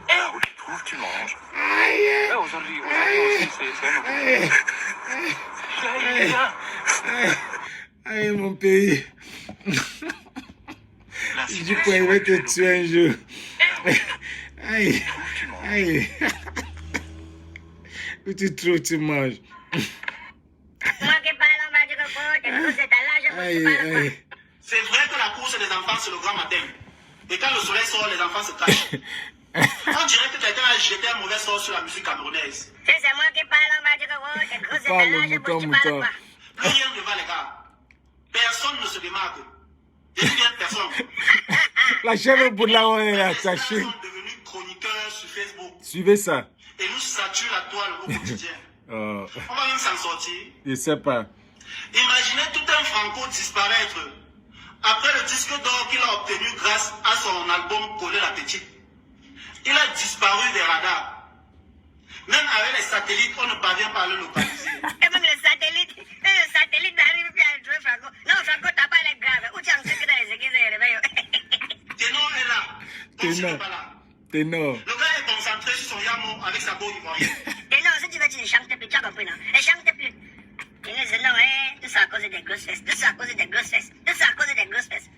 Speaker 6: Là où tu trouves, tu manges.
Speaker 5: Ouais, aujourd'hui aussi, c'est un autre jour. Shaïla.
Speaker 2: Aïe, mon pays.
Speaker 6: La
Speaker 2: Je dis
Speaker 6: situation
Speaker 2: quoi, il va te
Speaker 6: actuelle au
Speaker 2: tuer un jour. Aïe,
Speaker 6: pays. Tu manges.
Speaker 2: aïe. Où tu trouves, tu manges. Aïe, aïe.
Speaker 3: C'est vrai que la course des enfants, c'est le grand matin. Et quand le soleil sort, les enfants se cachent. On dirait que quelqu'un a jeté un mauvais sort sur la musique camerounaise.
Speaker 7: C'est moi qui parle, on va dire que vous
Speaker 2: Parle,
Speaker 7: êtes là,
Speaker 2: mouton,
Speaker 7: je
Speaker 2: mouton.
Speaker 7: parle pas.
Speaker 3: Plus rien ne va, les gars. Personne ne se démarque. Je dis bien personne.
Speaker 2: La chèvre au bout de là, on est
Speaker 3: Les stars
Speaker 2: attaché.
Speaker 3: sont devenus chroniqueurs sur Facebook
Speaker 2: Suivez ça.
Speaker 3: et nous saturent la toile au quotidien.
Speaker 2: Oh,
Speaker 3: On va même s'en sortir.
Speaker 2: je sais pas.
Speaker 3: Imaginez tout un Franco disparaître après le disque d'or qu'il a obtenu grâce à son album Coller la Petite. Il a disparu des radars. Même avec les satellites, on ne parvient pas à le localiser.
Speaker 7: Et même le satellite n'arrive plus à trouver Franco. Non, Franco, t'as pas l'air grave. Où tu as un secret dans les églises et les réveils?
Speaker 3: Ténor est là. Comme s'il n'est pas là.
Speaker 2: Ténor.
Speaker 3: Le gars est concentré sur son yamo avec sa peau ivoirienne.
Speaker 7: Et non, si tu veux, tu ne chantes plus. Tu as compris, non? Et chante plus. Il nous dit non, tout ça à cause des grosses fesses. Tout ça à cause des grosses fesses. Tout ça à cause des grosses fesses.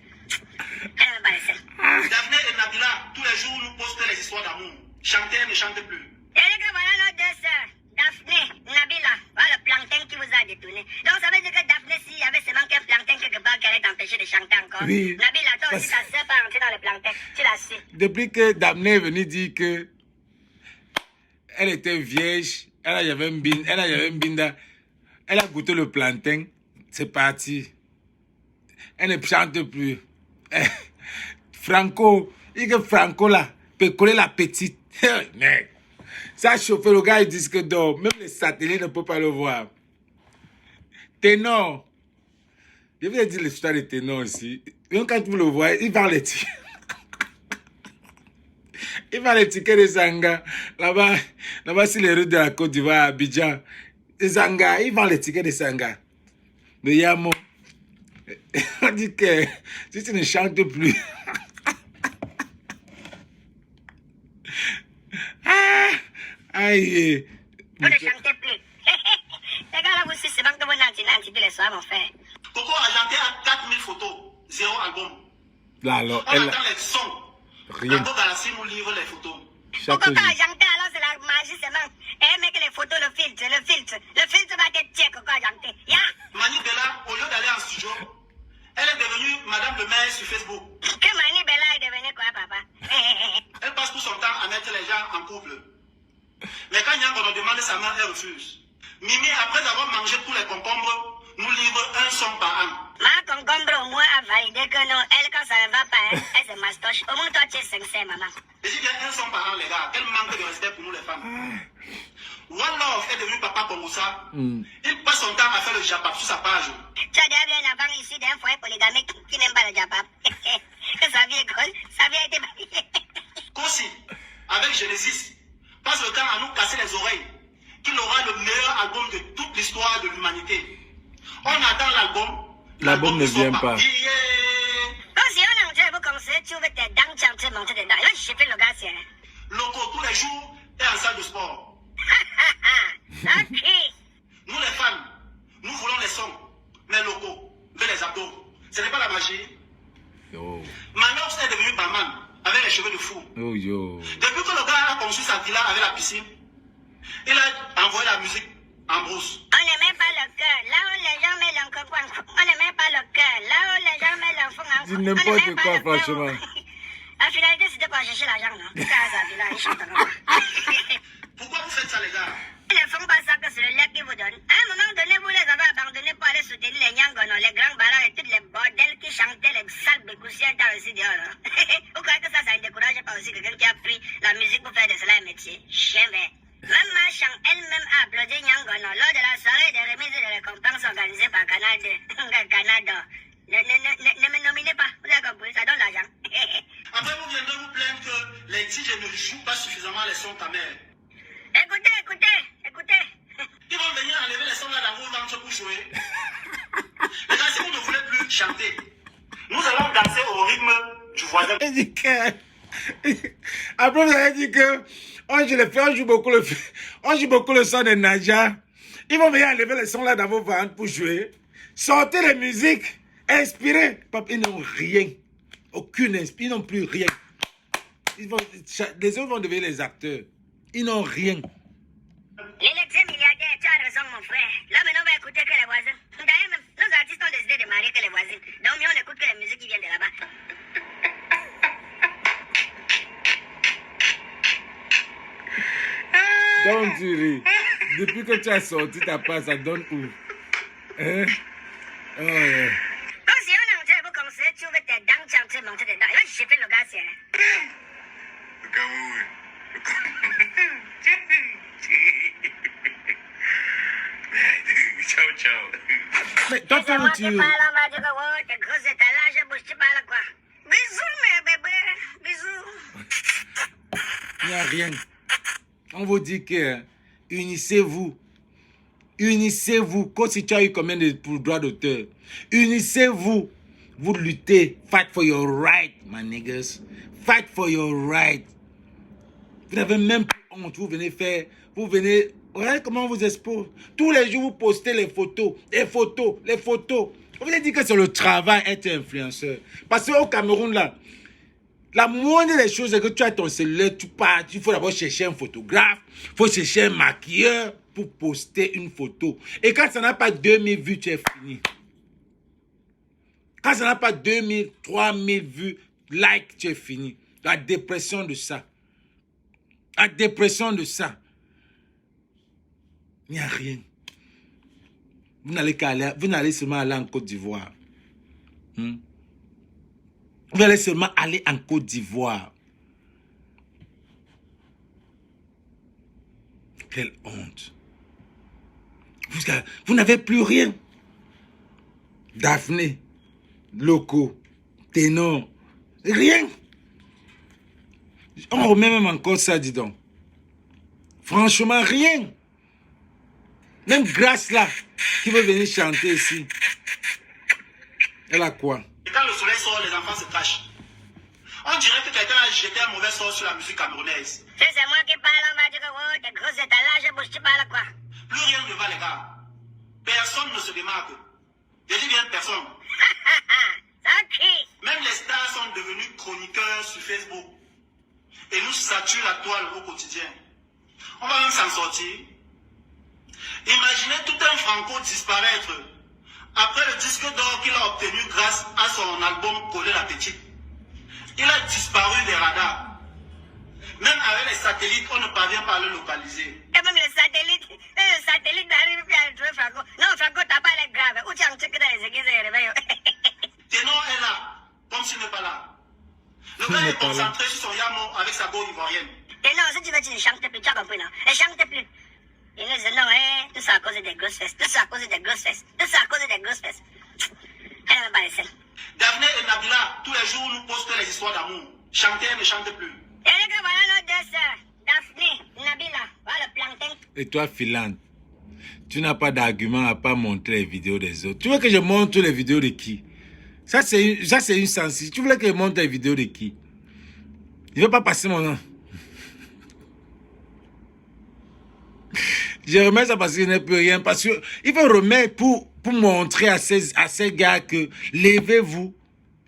Speaker 7: Elle n'aime pas les scènes.
Speaker 3: Daphné et Nabila, tous les jours, nous postent les histoires d'amour. Chanter, ne chante plus.
Speaker 7: Et les gars, voilà nos deux sœurs. Daphné, Nabila. Voilà le plancton qui vous a détourné. Donc ça veut dire que Daphné, s'il y avait seulement qu'un plancton quelque part qui allait t'empêcher de chanter encore.
Speaker 2: Oui.
Speaker 7: Nabila, toi aussi, ta sœur pas rentrer dans le plancton. Tu l'as su.
Speaker 2: Depuis que Damné est venu dire que elle était vierge, elle avait un binda, elle a goûté le plantain, c'est parti. Elle ne chante plus. Franco, il dit que Franco là, peut coller la petite. Mec, ça a chauffé le gars, il dit que d'or, même les satellites ne peuvent pas le voir. Ténor, je vais dire l'histoire de Ténor ici. Même quand vous le voyez, il va les tirer. Il va les tickets de Zanga. Là-bas, sur les rues de la Côte d'Ivoire, à Abidjan. Zanga, il vend les tickets de Zanga. De Yamo. On dit que si tu ne chantes plus. Aïe.
Speaker 7: Vous ne chantez plus. Les gars, là, vous aussi, c'est bon que vous nanti tous les soirs, mon frère.
Speaker 3: Coco Argenté a 4000 photos, 0 album.
Speaker 2: Là, alors,
Speaker 3: On
Speaker 2: elle.
Speaker 3: attend les sons.
Speaker 2: Rien.
Speaker 3: D'abord, Galassi nous livre les photos.
Speaker 2: Chaque
Speaker 7: Pourquoi
Speaker 2: jour.
Speaker 7: pas Argenté, alors c'est la magie seulement. Et mec, les photos, le filtre. Le filtre va te tirer, Coco Argenté. Ya!
Speaker 3: Mani Bella, au lieu d'aller en studio, elle est devenue Madame le maire sur Facebook.
Speaker 7: Que Mani Bella est devenue quoi, papa?
Speaker 3: Elle passe tout son temps à mettre les gens en couple. Mais quand Nyang on demande sa main, elle refuse. Mimi, après avoir mangé tous les concombres, nous livre un son par an.
Speaker 7: Ma concombre au moins a validé que non, elle quand ça ne va pas, elle se mastoche. Au moins toi tu es sincère, maman.
Speaker 3: Et si bien un son par an, les gars, quel manque de respect pour nous les femmes. One Love est devenu papa Kongoussa. Il passe son temps à faire le japap sur sa page.
Speaker 7: Tu as déjà vu un enfant ici d'un foyer polygamique qui n'aime pas le japap. Que sa vie est grosse, sa vie a été mariée.
Speaker 3: Kossi, avec Genesis, passe le temps à nous casser les oreilles qu'il aura le meilleur album de toute l'histoire de l'humanité. On attend l'album.
Speaker 2: L'album ne vient
Speaker 3: sort
Speaker 2: pas.
Speaker 3: Yeah.
Speaker 7: Comme si on a entré vous comme ça, tu ouvres tes dents, tu es en train de monter dedans. Et là, je fais le gars, c'est.
Speaker 3: Loco, tous les jours, est en salle de sport.
Speaker 7: Ok.
Speaker 3: Nous les femmes, nous voulons les sons. Mais Loco veut les abdos. Ce n'est pas la magie.
Speaker 2: Yo.
Speaker 3: Manox est devenu barman avec les cheveux de fou.
Speaker 2: Oh, yo.
Speaker 3: Depuis que le gars a conçu sa villa avec la piscine, il a envoyé la musique en brousse.
Speaker 7: On ne met pas le cœur. Là où les gens mettent l'encoin, on ne met pas le cœur. Là où les gens mettent l'enfant,
Speaker 2: Dis n'importe quoi, franchement.
Speaker 7: La finalité, c'était quoi chercher l'argent, non?
Speaker 3: Pourquoi vous faites ça, les gars?
Speaker 7: Ils ne font pas ça que c'est le lait qu'ils vous donnent. À un moment donné, vous les avez abandonnés pour aller soutenir les Nyangono, les grands barons et tous les bordels qui chantaient les sales bécoussières dans le studio. Vous croyez que ça ne décourage pas aussi quelqu'un qui a pris la musique
Speaker 6: seulement les sons de ta mère.
Speaker 7: Écoutez, écoutez, écoutez.
Speaker 6: Ils vont venir enlever les sons là dans vos ventres pour jouer. Les gars, si vous ne voulez plus chanter, nous allons danser au rythme du voisin.
Speaker 2: Il dit que... Après, vous avez dit que on joue beaucoup le son de Naja. Ils vont venir enlever les sons là dans vos ventres pour jouer. Sortez les musiques. Inspirez. Ils n'ont rien. Aucune inspiration. Ils n'ont plus rien. Les autres vont devenir les acteurs. Ils n'ont rien.
Speaker 7: L'électron milliardaire, tu as raison, mon frère. Là, maintenant, on va écouter que les voisins. D'ailleurs, même, nos artistes ont décidé de marier que les voisins. Donc, mieux, on écoute que les musiques qui viennent de là-bas.
Speaker 2: Donc, tu ris. Depuis que tu as sorti ta part, ça donne où? Hein? Oh, yeah.
Speaker 7: Comme si on a montré vous comme ça, tu veux tes dents, tu es en train de monter dedans. Et j'ai fait le gars, c'est...
Speaker 6: Ciao, ciao.
Speaker 2: Mais toi,
Speaker 7: C'est moi qui
Speaker 2: tu...
Speaker 7: parle, on m'a dit que oh, tes gros étalages, bouge, tu parles quoi? Bisous, mes bébés, bisous.
Speaker 2: Il n'y a rien. On vous dit que unissez-vous. Unissez-vous. Comme si tu as eu combien de droits d'auteur. Unissez-vous. Vous luttez. Fight for your right, my niggas. Fight for your right. Vous n'avez même plus honte. Vous venez faire... Vous venez... Regardez comment on vous expose. Tous les jours, vous postez les photos. Les photos. Les photos. Vous avez dit que c'est le travail être influenceur. Parce qu'au Cameroun, là, la moindre des choses, c'est que tu as ton cellulaire, tu pars, il faut d'abord chercher un photographe, il faut chercher un maquilleur pour poster une photo. Et quand ça n'a pas 2000 vues, tu es fini. Quand ça n'a pas 2000, 3000 vues, like, tu es fini. La dépression de ça. La dépression de ça. Il n'y a rien. Vous n'allez seulement aller en Côte d'Ivoire. Vous allez seulement aller en Côte d'Ivoire. Quelle honte. Vous n'avez plus rien. Daphné, Loco, Ténor, rien. On remet même encore ça, dis donc. Franchement, rien. Même Grâce là, qui veut venir chanter ici. Elle a quoi?
Speaker 6: Et quand le soleil sort, les enfants se cachent. On dirait que quelqu'un a jeté un mauvais sort sur la musique camerounaise.
Speaker 7: C'est moi qui parle, on m'a dit que oh, tes gros étalages, bouge, tu parles quoi?
Speaker 6: Plus rien ne va, les gars. Personne ne se démarque. Je dis bien personne.
Speaker 7: Ok.
Speaker 6: Même les stars sont devenus chroniqueurs sur Facebook. Et nous saturent la toile au quotidien. On va même s'en sortir. Imaginez tout un Franco disparaître après le disque d'or qu'il a obtenu grâce à son album Coller la Petite. Il a disparu des radars. Même avec les satellites, on ne parvient pas à le localiser.
Speaker 7: Et même le satellite n'arrive plus à trouver Franco. Non, Franco, t'as pas l'air grave. Où tu as un truc dans les églises et les réveils?
Speaker 6: Ténor est là, comme s'il n'est pas là. Le gars est concentré sur son yamo avec sa go ivoirienne.
Speaker 7: Ténor, si tu veux, tu ne chantes plus, tu as compris, non? Et chante plus. Il nous dit non, tout ça à cause des grosses fesses. Tout ça à cause des grosses fesses. Tout ça à cause des grosses fesses. Elle n'a même pas les scènes.
Speaker 6: Daphné et Nabila, tous les jours, nous postent les histoires d'amour. Chanter, ne chante plus.
Speaker 7: Et les gars, voilà nos deux sœurs. Daphné, Nabila, voilà le plantain.
Speaker 2: Et toi, Philante, tu n'as pas d'argument à pas montrer les vidéos des autres. Tu veux que je montre les vidéos de qui? Ça, c'est une sensibilité. Tu voulais que je montre les vidéos de qui? Je ne veux pas passer mon nom. Je remets ça parce qu'il n'est plus rien. Parce qu'il faut remettre pour montrer à ces gars que levez-vous,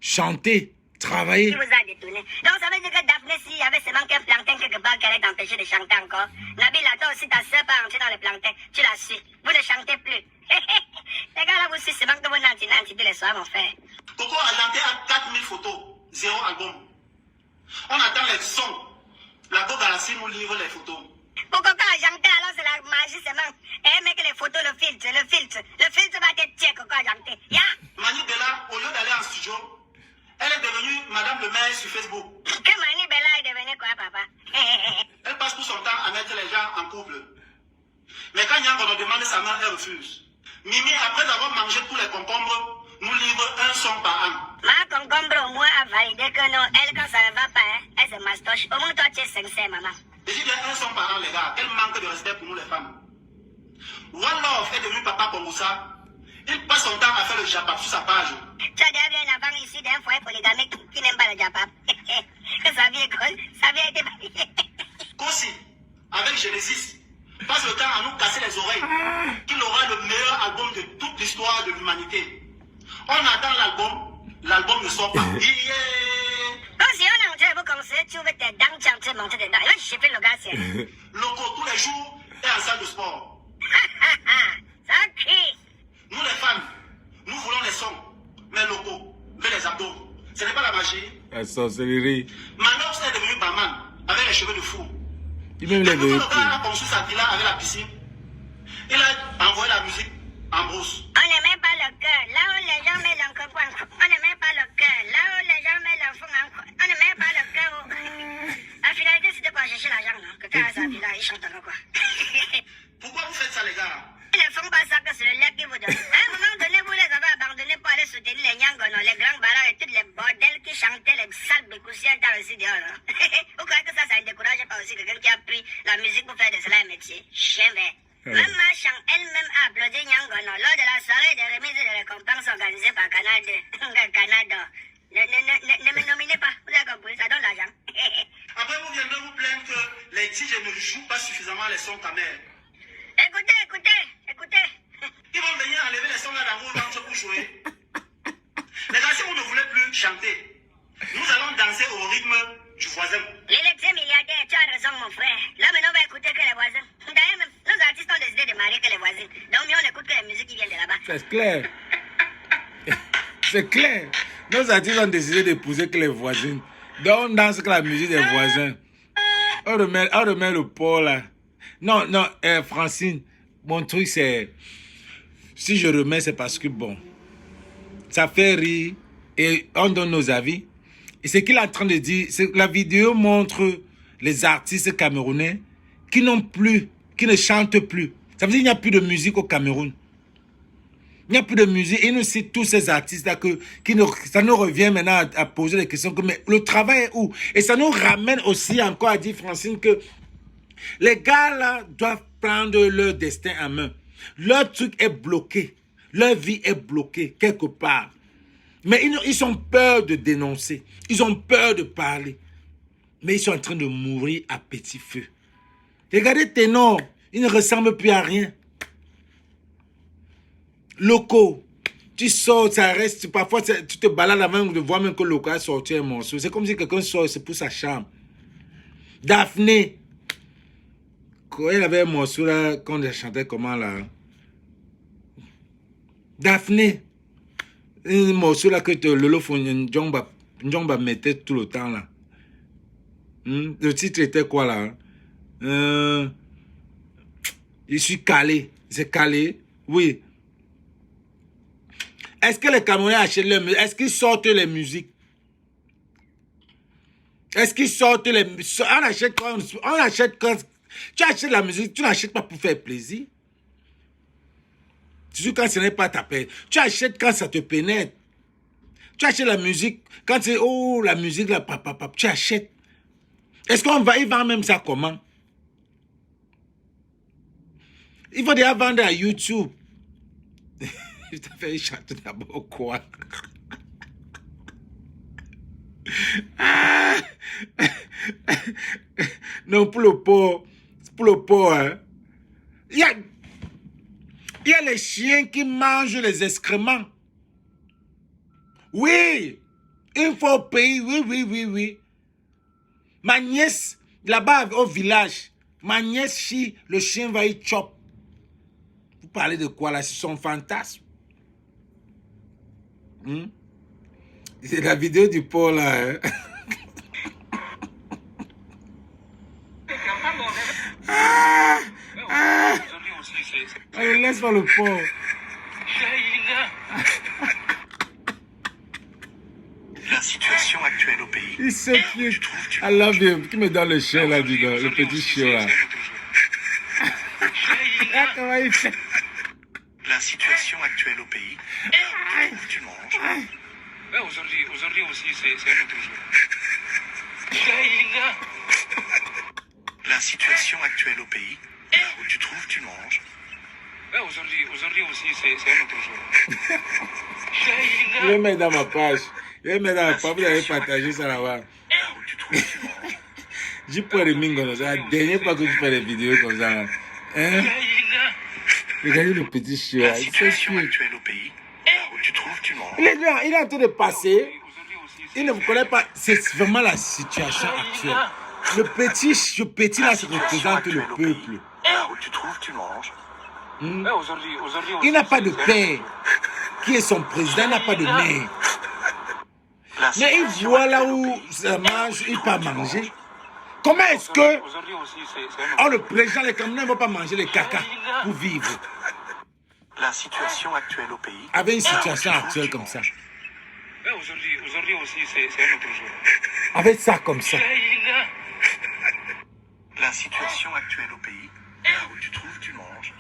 Speaker 2: chantez, travaillez.
Speaker 7: Qui vous a détourné? Donc ça veut dire que Daphné, s'il y avait seulement qu'un plantain quelque part qui allait t'empêcher de chanter encore. Nabila, toi aussi, ta soeur pas entrer dans le plantain. Tu la suis. Vous ne chantez plus. Les gars, là, vous suivez seulement que vous nanti tous les soirs, mon frère.
Speaker 6: Coco Argenté a 4000 photos, 0 album. On attend les sons. La Go Galassi nous livre les photos.
Speaker 7: Pour Coco Argenté, alors c'est la magie seulement. Eh, mec, les photos, le filtre. Le filtre va te tirer, Coco Argenté. Ya!
Speaker 6: Mani Bella, au lieu d'aller en studio, elle est devenue Madame le Maire sur Facebook.
Speaker 7: Que Mani Bella est devenue quoi, papa?
Speaker 6: Elle passe tout son temps à mettre les gens en couple. Mais quand Nyang on demande sa main, elle refuse. Mimi, après avoir mangé tous les concombres, nous livre un son par an.
Speaker 7: Ma concombre au moins a validé que non, elle quand ça ne va pas, elle se mastoche. Au moins toi tu es sincère, maman.
Speaker 6: Et j'ai dit un son par an, les gars. Quel manque de respect pour nous, les femmes. One Love est devenu papa Kongosa. Il passe son temps à faire le japap sur sa page.
Speaker 7: Tu as déjà vu un enfant ici d'un foyer polygamique qui n'aime pas le japap. Que sa vie a été validée.
Speaker 6: Kossi, avec Genesis, passe le temps à nous casser les oreilles. Qu'il aura le meilleur album de toute l'histoire de l'humanité. On attend l'album ne sort pas.
Speaker 7: Quand si on a entré vous comme ça, tu ouvres tes dents, tu as monté dedans. Là, je fais le gars, c'est.
Speaker 6: Loco, tous les jours, est en salle de sport.
Speaker 7: Ça crie.
Speaker 6: Nous les femmes, nous voulons les sons, mais locaux, mais les abdos. Ce n'est pas la magie.
Speaker 2: La sorcellerie.
Speaker 6: Manox est devenu barman avec les cheveux de fou.
Speaker 2: Il même les
Speaker 6: Le
Speaker 2: veut.
Speaker 6: gars a conçu sa villa avec la piscine. Il a envoyé la musique en brousse.
Speaker 7: On n'aimait pas le cœur. Là où les gens mettent l'encre, on n'aimait pas le cœur. Là où les gens mettent l'enfant, on n'aimait pas le cœur. La finalité, c'était quoi? Chercher l'argent, non? Que quand sa villa, il chante encore quoi.
Speaker 6: Pourquoi vous faites ça, les gars?
Speaker 7: Ils ne font pas ça que c'est le lait qui vous donne. À un moment donné, vous les avez abandonnés pour aller soutenir les Nyangono, les grands balards et tous les bordels qui chantaient les sales bécoussiens dans le sud dehors. Vous croyez que ça ne décourage pas aussi quelqu'un qui a pris la musique pour faire de cela un métier? Chien vert. Même Machan elle-même a applaudi Nyangono lors de la soirée de remise de récompenses organisée par Canal 2. Canada. Ne me nominez pas, vous avez compris, ça donne l'argent.
Speaker 6: Après, vous viendrez vous plaindre que les DJ ne jouent pas suffisamment les sons ta mère.
Speaker 7: Écoutez.
Speaker 6: Ils vont venir enlever les sons là dans vos ventres pour jouer. Les gars, si vous ne voulez plus chanter, nous allons danser au rythme du voisin.
Speaker 7: L'électron milliardaire, tu as raison mon frère. Là maintenant on va écouter que les voisins. D'ailleurs même, nos artistes ont décidé de marier que les voisins. Donc mieux on écoute que les musiques qui viennent de là-bas.
Speaker 2: C'est clair. C'est clair. Nos artistes ont décidé d'épouser que les voisines. Donc on danse que la musique des voisins. On remet le pot là. Non, Francine, mon truc c'est... Si je remets, c'est parce que bon, ça fait rire et on donne nos avis. Et ce qu'il est en train de dire, c'est que la vidéo montre les artistes camerounais qui n'ont plus, qui ne chantent plus. Ça veut dire qu'il n'y a plus de musique au Cameroun. Il n'y a plus de musique. Et nous citons tous ces artistes-là ça nous revient maintenant à poser des questions. Mais le travail est où? Et ça nous ramène aussi encore à dire, Francine, que les gars là doivent prendre leur destin en main. Leur truc est bloqué. Leur vie est bloquée quelque part. Mais ils ont peur de dénoncer. Ils ont peur de parler. Mais ils sont en train de mourir à petit feu. Regardez Ténor. Ils ne ressemblent plus à rien. Loco. Tu sors, ça reste. Parfois, tu te balades avant de voir même que Loco a sorti un morceau. C'est comme si quelqu'un sort, c'est pour sa chambre. Daphné. Quand elle avait un morceau là, quand elle chantait comment là. Daphné. Un morceau là que Lolo Njomba mettait tout le temps là. Le titre était quoi là? Je suis calé. C'est calé? Oui. Est-ce que les Camerounais achètent leur musique? Est-ce qu'ils sortent les musiques? Est-ce qu'ils sortent les musiques? On achète quand... Tu achètes la musique, tu n'achètes pas pour faire plaisir. Surtout quand ce n'est pas ta peine. Tu achètes quand ça te pénètre. Tu achètes la musique quand c'est oh la musique là, papa, tu achètes. Est-ce il vend même ça comment? Il faut déjà vendre à YouTube. Je t'ai fait chanter d'abord quoi? Non, pour le porc, hein. Il y a les chiens qui mangent les excréments. Oui, il faut payer, oui. Ma nièce, là-bas au village, ma nièce chie, le chien va y chop. Vous parlez de quoi là? C'est son fantasme. C'est la vidéo du porc là. Hein? Allez, laisse pas le porc.
Speaker 8: La situation actuelle au pays.
Speaker 2: Il se cute. I love him. Qui me donne le chien là, dis donc, le petit chien là. Comment il fait?
Speaker 8: La situation actuelle au pays. Tu manges.
Speaker 5: Ouais, aujourd'hui aussi, c'est un autre jour.
Speaker 8: La La situation actuelle au pays, là où tu trouves, tu manges.
Speaker 5: Aujourd'hui aussi, c'est un autre jour.
Speaker 2: Je vais mettre dans ma page. Je vais mettre dans ma page. Vous allez partager ça là-bas.
Speaker 8: Là où tu trouves, tu manges.
Speaker 2: Je prends les mingos. C'est la dernière fois que je fais des vidéos comme ça. Hein? Regardez le petit chien.
Speaker 8: La situation actuelle au pays, là où tu trouves, tu manges.
Speaker 2: Il est en train de passer. Il ne me connaît pas. C'est vraiment la situation actuelle. Le petit là, ça représente le peuple.
Speaker 8: Là où tu trouves, tu manges.
Speaker 2: Il n'a pas de père. Qui est son président, il n'a pas de mère. Mais il voit là où ça mange, il peut manger. Comment est-ce que le président, les Camerounais ne vont pas manger les caca pour vivre?
Speaker 8: La situation actuelle au pays.
Speaker 2: Avec une situation actuelle comme ça.
Speaker 5: Aujourd'hui aussi, c'est un autre jour.
Speaker 2: Avec ça comme ça.
Speaker 8: La situation actuelle au pays, là où tu trouves, tu manges.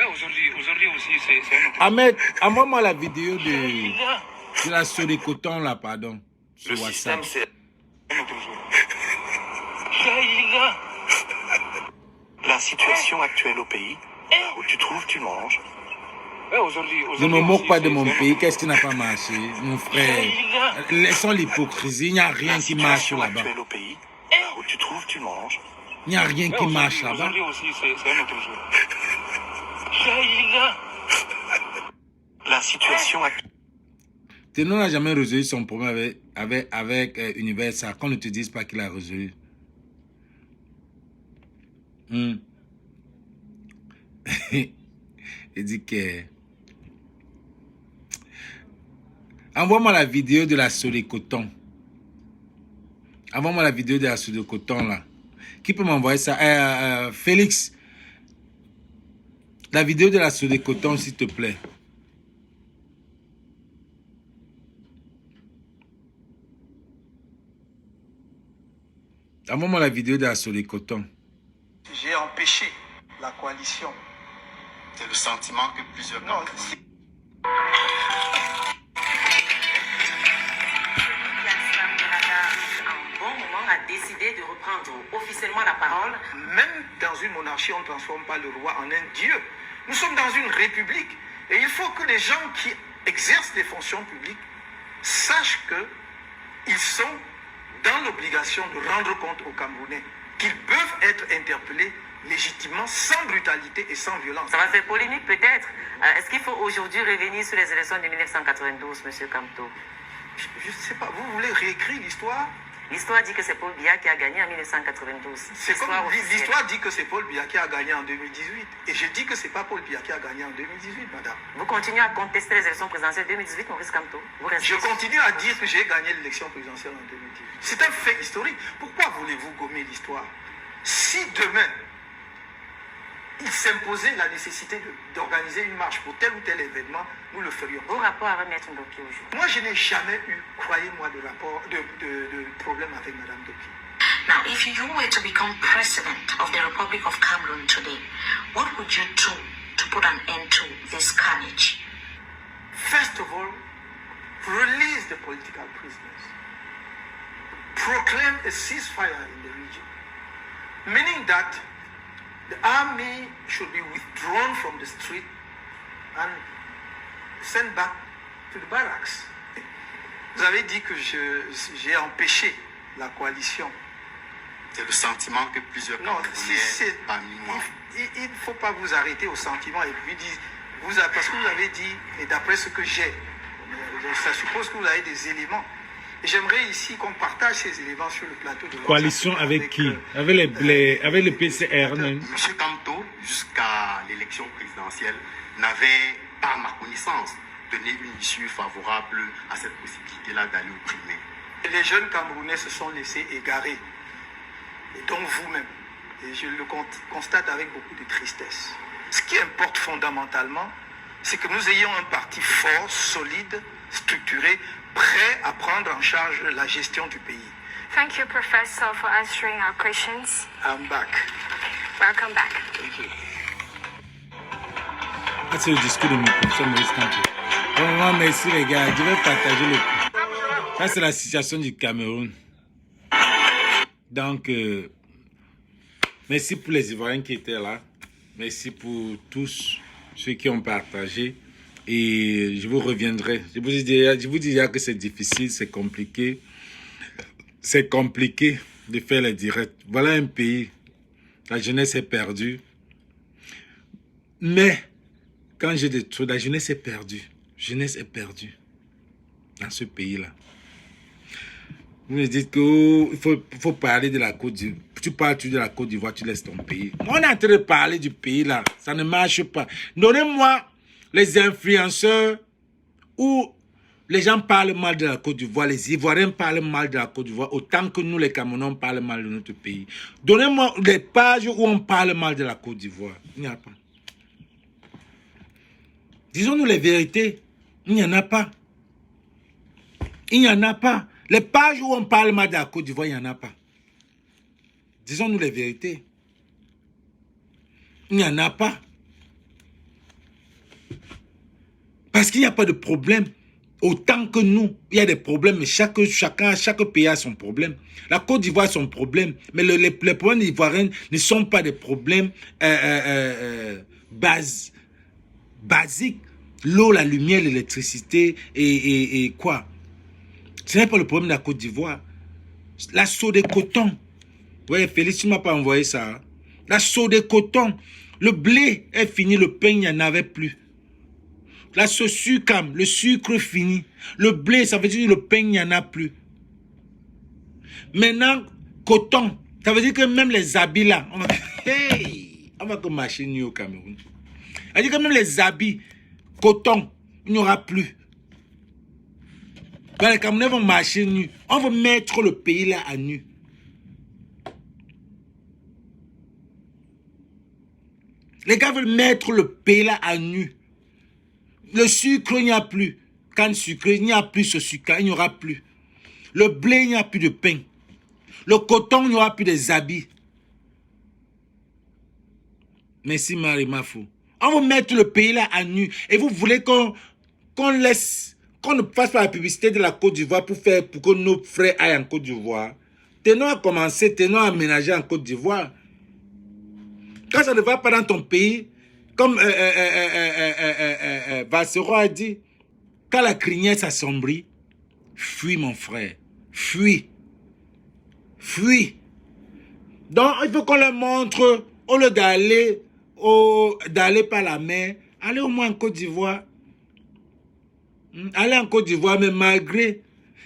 Speaker 5: Aujourd'hui aussi, c'est un autre jour.
Speaker 2: Ahmed, envoie-moi la vidéo de la Sodecoton là, pardon. Sur WhatsApp.
Speaker 5: Un autre jour.
Speaker 8: La situation actuelle au pays, là où tu trouves, tu manges.
Speaker 2: Je ne me moque pas de mon pays. Qu'est-ce qui n'a pas marché, mon frère? Laissons l'hypocrisie. Il n'y a rien qui marche là-bas.
Speaker 8: Actuelle au pays, là où tu trouves, tu manges.
Speaker 2: Il n'y a rien qui marche là-bas.
Speaker 5: Aujourd'hui aussi, c'est un autre jour.
Speaker 8: La situation actuelle.
Speaker 2: Tenon n'a jamais résolu son problème avec Universal. Qu'on ne te dise pas qu'il a résolu. Il dit que... Envoie-moi la vidéo de la Sodecoton. Envoie-moi la vidéo de la Sodecoton là. Qui peut m'envoyer ça? Félix. La vidéo de la Sodecoton, s'il te plaît. Envoie-moi la vidéo de la Sodecoton.
Speaker 9: J'ai empêché la coalition.
Speaker 4: C'est le sentiment que plusieurs
Speaker 9: Non,
Speaker 3: a décidé de reprendre officiellement la parole.
Speaker 9: même dans une monarchie, on ne transforme pas le roi en un dieu. Nous sommes dans une république et il faut que les gens qui exercent des fonctions publiques sachent qu'ils sont dans l'obligation de rendre compte aux Camerounais qu'ils peuvent être interpellés légitimement, sans brutalité et sans violence.
Speaker 3: Ça va faire polémique peut-être. Est-ce qu'il faut aujourd'hui revenir sur les élections de 1992, M. Kamto?
Speaker 9: Je ne sais pas, vous voulez réécrire l'histoire?
Speaker 3: L'histoire dit que c'est Paul Biya qui a gagné en 1992.
Speaker 9: C'est comme l'histoire dit que c'est Paul Biya qui a gagné en 2018. Et je dis que c'est pas Paul Biya qui a gagné en 2018, madame.
Speaker 3: Vous continuez à contester les élections présidentielles 2018, Maurice Kamto?
Speaker 9: Je continue à dire que j'ai gagné l'élection présidentielle en 2018. C'est un fait historique. Pourquoi voulez-vous gommer l'histoire? Si demain, il s'imposait la nécessité d'organiser une marche pour tel ou tel événement, nous le ferions.
Speaker 3: Vos rapports avec Maître Ndoki aujourd'hui?
Speaker 9: Moi, je n'ai jamais eu, croyez-moi, de problème avec Mme Ndoki.
Speaker 10: Now, if you were to become president of the Republic of Cameroon today, what would you do to put an end to this carnage?
Speaker 9: First of all, release the political prisoners. Proclaim a ceasefire in the region. Meaning that the army should be withdrawn from the street and sent back to the barracks. Vous avez dit que j'ai empêché la coalition.
Speaker 4: C'est le sentiment que plusieurs Camerounais parmi moi.
Speaker 9: Il ne faut pas vous arrêter au sentiment et puis dire, parce que vous avez dit, et d'après ce que j'ai, ça suppose que vous avez des éléments. Et j'aimerais ici qu'on partage ces éléments sur le plateau de
Speaker 2: Coalition avec qui? Avec le PCR, non?
Speaker 4: M. Kamto, jusqu'à l'élection présidentielle, n'avait, par ma connaissance, donné une issue favorable à cette possibilité-là d'aller au primaire.
Speaker 9: Les jeunes Camerounais se sont laissés égarer, et donc vous-même. Et je le constate avec beaucoup de tristesse. Ce qui importe fondamentalement, c'est que nous ayons un parti fort, solide, structuré, prêt à prendre en charge la gestion du pays.
Speaker 11: Thank you, Professor, for answering our questions.
Speaker 9: I'm back.
Speaker 11: Welcome back.
Speaker 9: Thank you.
Speaker 2: C'est le discours de mon professeur Maurice Kamto. Vraiment, merci les gars. Je vais partager le... Ça, c'est la situation du Cameroun. Donc, Merci pour les Ivoiriens qui étaient là. Merci pour tous ceux qui ont partagé. Et je vous reviendrai. Je vous dis déjà que c'est difficile, c'est compliqué. C'est compliqué de faire les directs. Voilà un pays. La jeunesse est perdue. Mais, quand j'ai des trucs, la jeunesse est perdue. La jeunesse est perdue dans ce pays-là. Vous me dites qu'il faut parler de la Côte d'Ivoire. Tu parles de la Côte d'Ivoire, tu laisses ton pays. On est en train de parler du pays là. Ça ne marche pas. Donnez-moi les influenceurs où les gens parlent mal de la Côte d'Ivoire. Les Ivoiriens parlent mal de la Côte d'Ivoire autant que nous, les Camerounais, parlent mal de notre pays. Donnez-moi des pages où on parle mal de la Côte d'Ivoire. Il n'y a pas. Disons-nous les vérités. Il n'y en a pas. Il n'y en a pas. Les pages où on parle mal de la Côte d'Ivoire, il n'y en a pas. Disons-nous les vérités. Il n'y en a pas. Parce qu'il n'y a pas de problème. Autant que nous, il y a des problèmes, mais chaque pays a son problème. La Côte d'Ivoire a son problème, mais les problèmes ivoiriens ne sont pas des problèmes basiques. L'eau, la lumière, l'électricité et quoi. Ce n'est pas le problème de la Côte d'Ivoire. La sauce de coton. Oui, Félix, tu ne m'as pas envoyé ça. Hein? La sauce de coton. Le blé est fini, le pain, il n'y en avait plus. La sauce sucam, le sucre fini. Le blé, ça veut dire que le pain, il n'y en a plus. Maintenant, coton. Ça veut dire que même les habits là, on va que marcher nu au Cameroun. Ça veut dire que même les habits, coton, il n'y aura plus. Les Camerounais vont marcher nu. On va mettre le pays là à nu. Les gars veulent mettre le pays là à nu. Le sucre, il n'y a plus. Canne sucrée, il n'y a plus ce sucre, il n'y aura plus. Le blé, il n'y a plus de pain. Le coton, il n'y aura plus des habits. Merci Marie Mafou. On va mettre le pays là à nu. Et vous voulez qu'on laisse, qu'on ne fasse pas la publicité de la Côte d'Ivoire pour que nos frères aillent en Côte d'Ivoire. Tenons à commencer, tenons à aménager en Côte d'Ivoire. Quand ça ne va pas dans ton pays, comme Vassero a dit, quand la crinière s'assombrit, fuis mon frère, fuis. Fuis. Donc il faut qu'on leur montre, au lieu d'aller par la mer, allez au moins en Côte d'Ivoire. Allez en Côte d'Ivoire, mais malgré,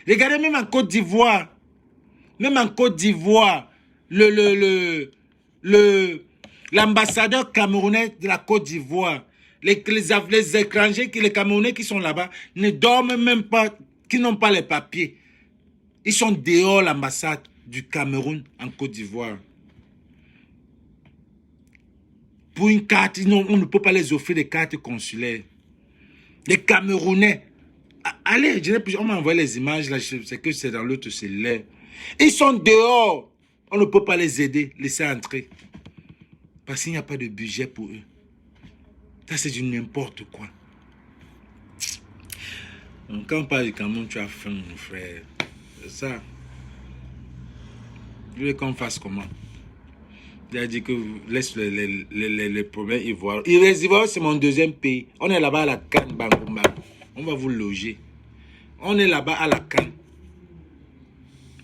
Speaker 2: regardez même en Côte d'Ivoire, l'ambassadeur camerounais de la Côte d'Ivoire, les étrangers, les Camerounais qui sont là-bas, ne dorment même pas, qui n'ont pas les papiers. Ils sont dehors l'ambassade du Cameroun en Côte d'Ivoire. Pour une carte, on ne peut pas les offrir des cartes consulaires. Les Camerounais, allez, on m'a envoyé les images, là, c'est que c'est dans l'autre cellulaire. Ils sont dehors. On ne peut pas les aider, laisser entrer. Parce qu'il n'y a pas de budget pour eux. Ça, c'est du n'importe quoi. Donc, quand on parle du Cameroun, tu as faim, mon frère. C'est ça. Vous voulez qu'on fasse comment? Il a dit que laisse les problèmes ivoiriens. Les Ivoiriens, c'est mon deuxième pays. On est là-bas à la Cannes, Bangomba. On va vous loger. On est là-bas à la Cannes.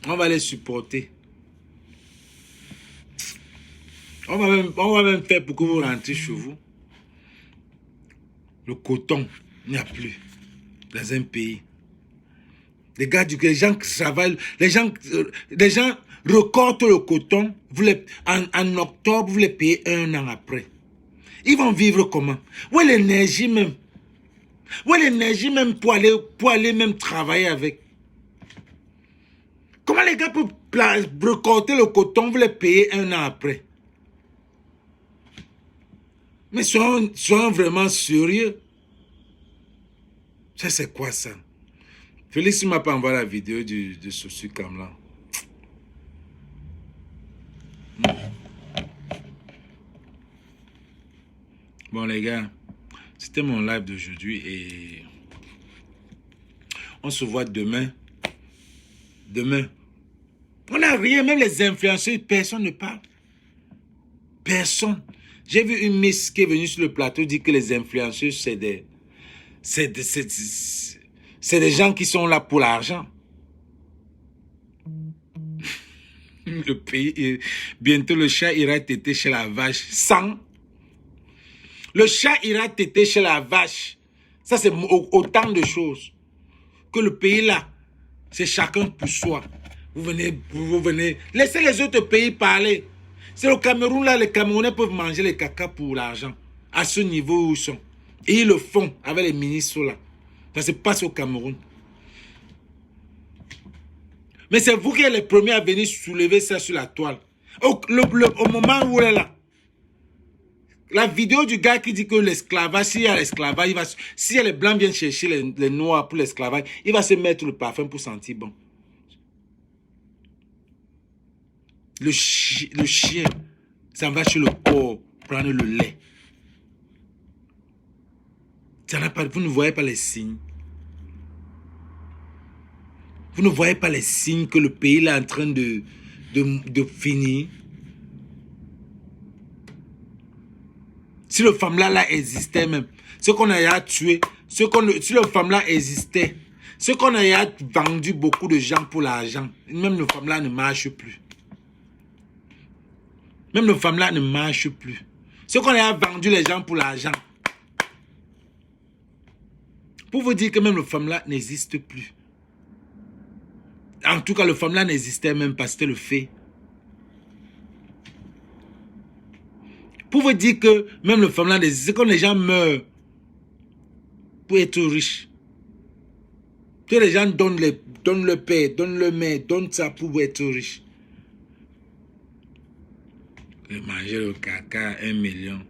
Speaker 2: On va les supporter. On va même faire pour que vous rentrez chez vous. Le coton, il n'y a plus dans un pays. Les gens qui travaillent, les gens recortent le coton, en octobre, vous les payez 1 an après. Ils vont vivre comment? Où est l'énergie même? Où est l'énergie même pour aller même travailler avec? Comment les gars peuvent recorter le coton, vous les payez 1 an après? Mais soyons vraiment sérieux. Ça, c'est quoi ça? Félix ne m'a pas envoyé la vidéo de ce sucam là. Bon les gars, c'était mon live d'aujourd'hui et on se voit demain. Demain. On n'a rien, même les influenceurs, personne ne parle. Personne. J'ai vu une miss qui est venue sur le plateau dire que les influenceurs, c'est des gens qui sont là pour l'argent. Le pays, bientôt le chat ira téter chez la vache sans. Le chat ira téter chez la vache. Ça, c'est autant de choses. Que le pays là, c'est chacun pour soi. Vous venez. Laissez les autres pays parler. C'est le Cameroun là, les Camerounais peuvent manger les caca pour l'argent. À ce niveau où ils sont. Et ils le font avec les ministres là. Ça se passe au Cameroun. Mais c'est vous qui êtes les premiers à venir soulever ça sur la toile. Au moment où elle est là. La vidéo du gars qui dit que l'esclavage, s'il y a l'esclavage, si les blancs viennent chercher les noirs pour l'esclavage, il va se mettre le parfum pour sentir bon. Le chien, ça va chez le corps prendre le lait. Vous ne voyez pas les signes. Vous ne voyez pas les signes que le pays est en train de finir. Si le femme-là existait même, ce qu'on a tué, si le femme-là existait, ce qu'on a vendu beaucoup de gens pour l'argent, même le femme-là ne marche plus. Même le femme-là ne marche plus. Ce qu'on a vendu les gens pour l'argent. Pour vous dire que même le femme-là n'existe plus. En tout cas, le femme-là n'existait même pas, c'était le fait. Pour vous dire que même le femme-là n'existe, c'est quand les gens meurent pour être riches. Que les gens donnent le père, donnent le mère, donnent ça pour être riches. Manger le caca, 1 million.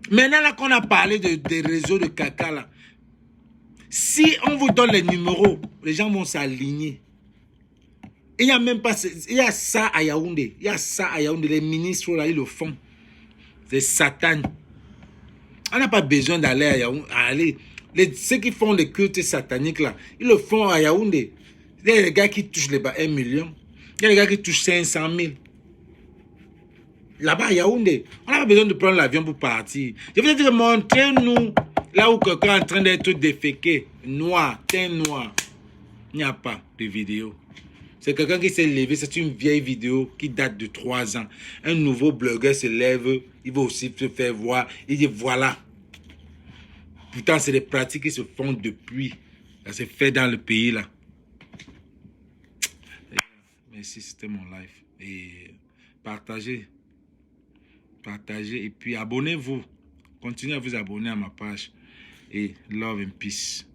Speaker 2: Maintenant là qu'on a parlé des réseaux de caca là, si on vous donne les numéros, les gens vont s'aligner. Il y a même pas, il y a ça à Yaoundé, les ministres là, ils le font. C'est Satan. On n'a pas besoin d'aller à Yaoundé. Ceux qui font les cultes sataniques là, ils le font à Yaoundé. Il y a les gars qui touchent les 1 million. Il y a les gars qui touchent 500 000. Là-bas à Yaoundé, on n'a pas besoin de prendre l'avion pour partir. Je veux dire, montrez-nous là où quelqu'un est en train d'être déféqué, noir, teint noir. Il n'y a pas de vidéo. C'est quelqu'un qui s'est levé, c'est une vieille vidéo qui date de 3 ans. Un nouveau blogueur se lève, il va aussi se faire voir, il dit voilà. Pourtant, c'est des pratiques qui se font depuis. Ça s'est fait dans le pays là. Merci, c'était mon live. Et partagez et puis abonnez-vous. Continuez à vous abonner à ma page. Et love and peace.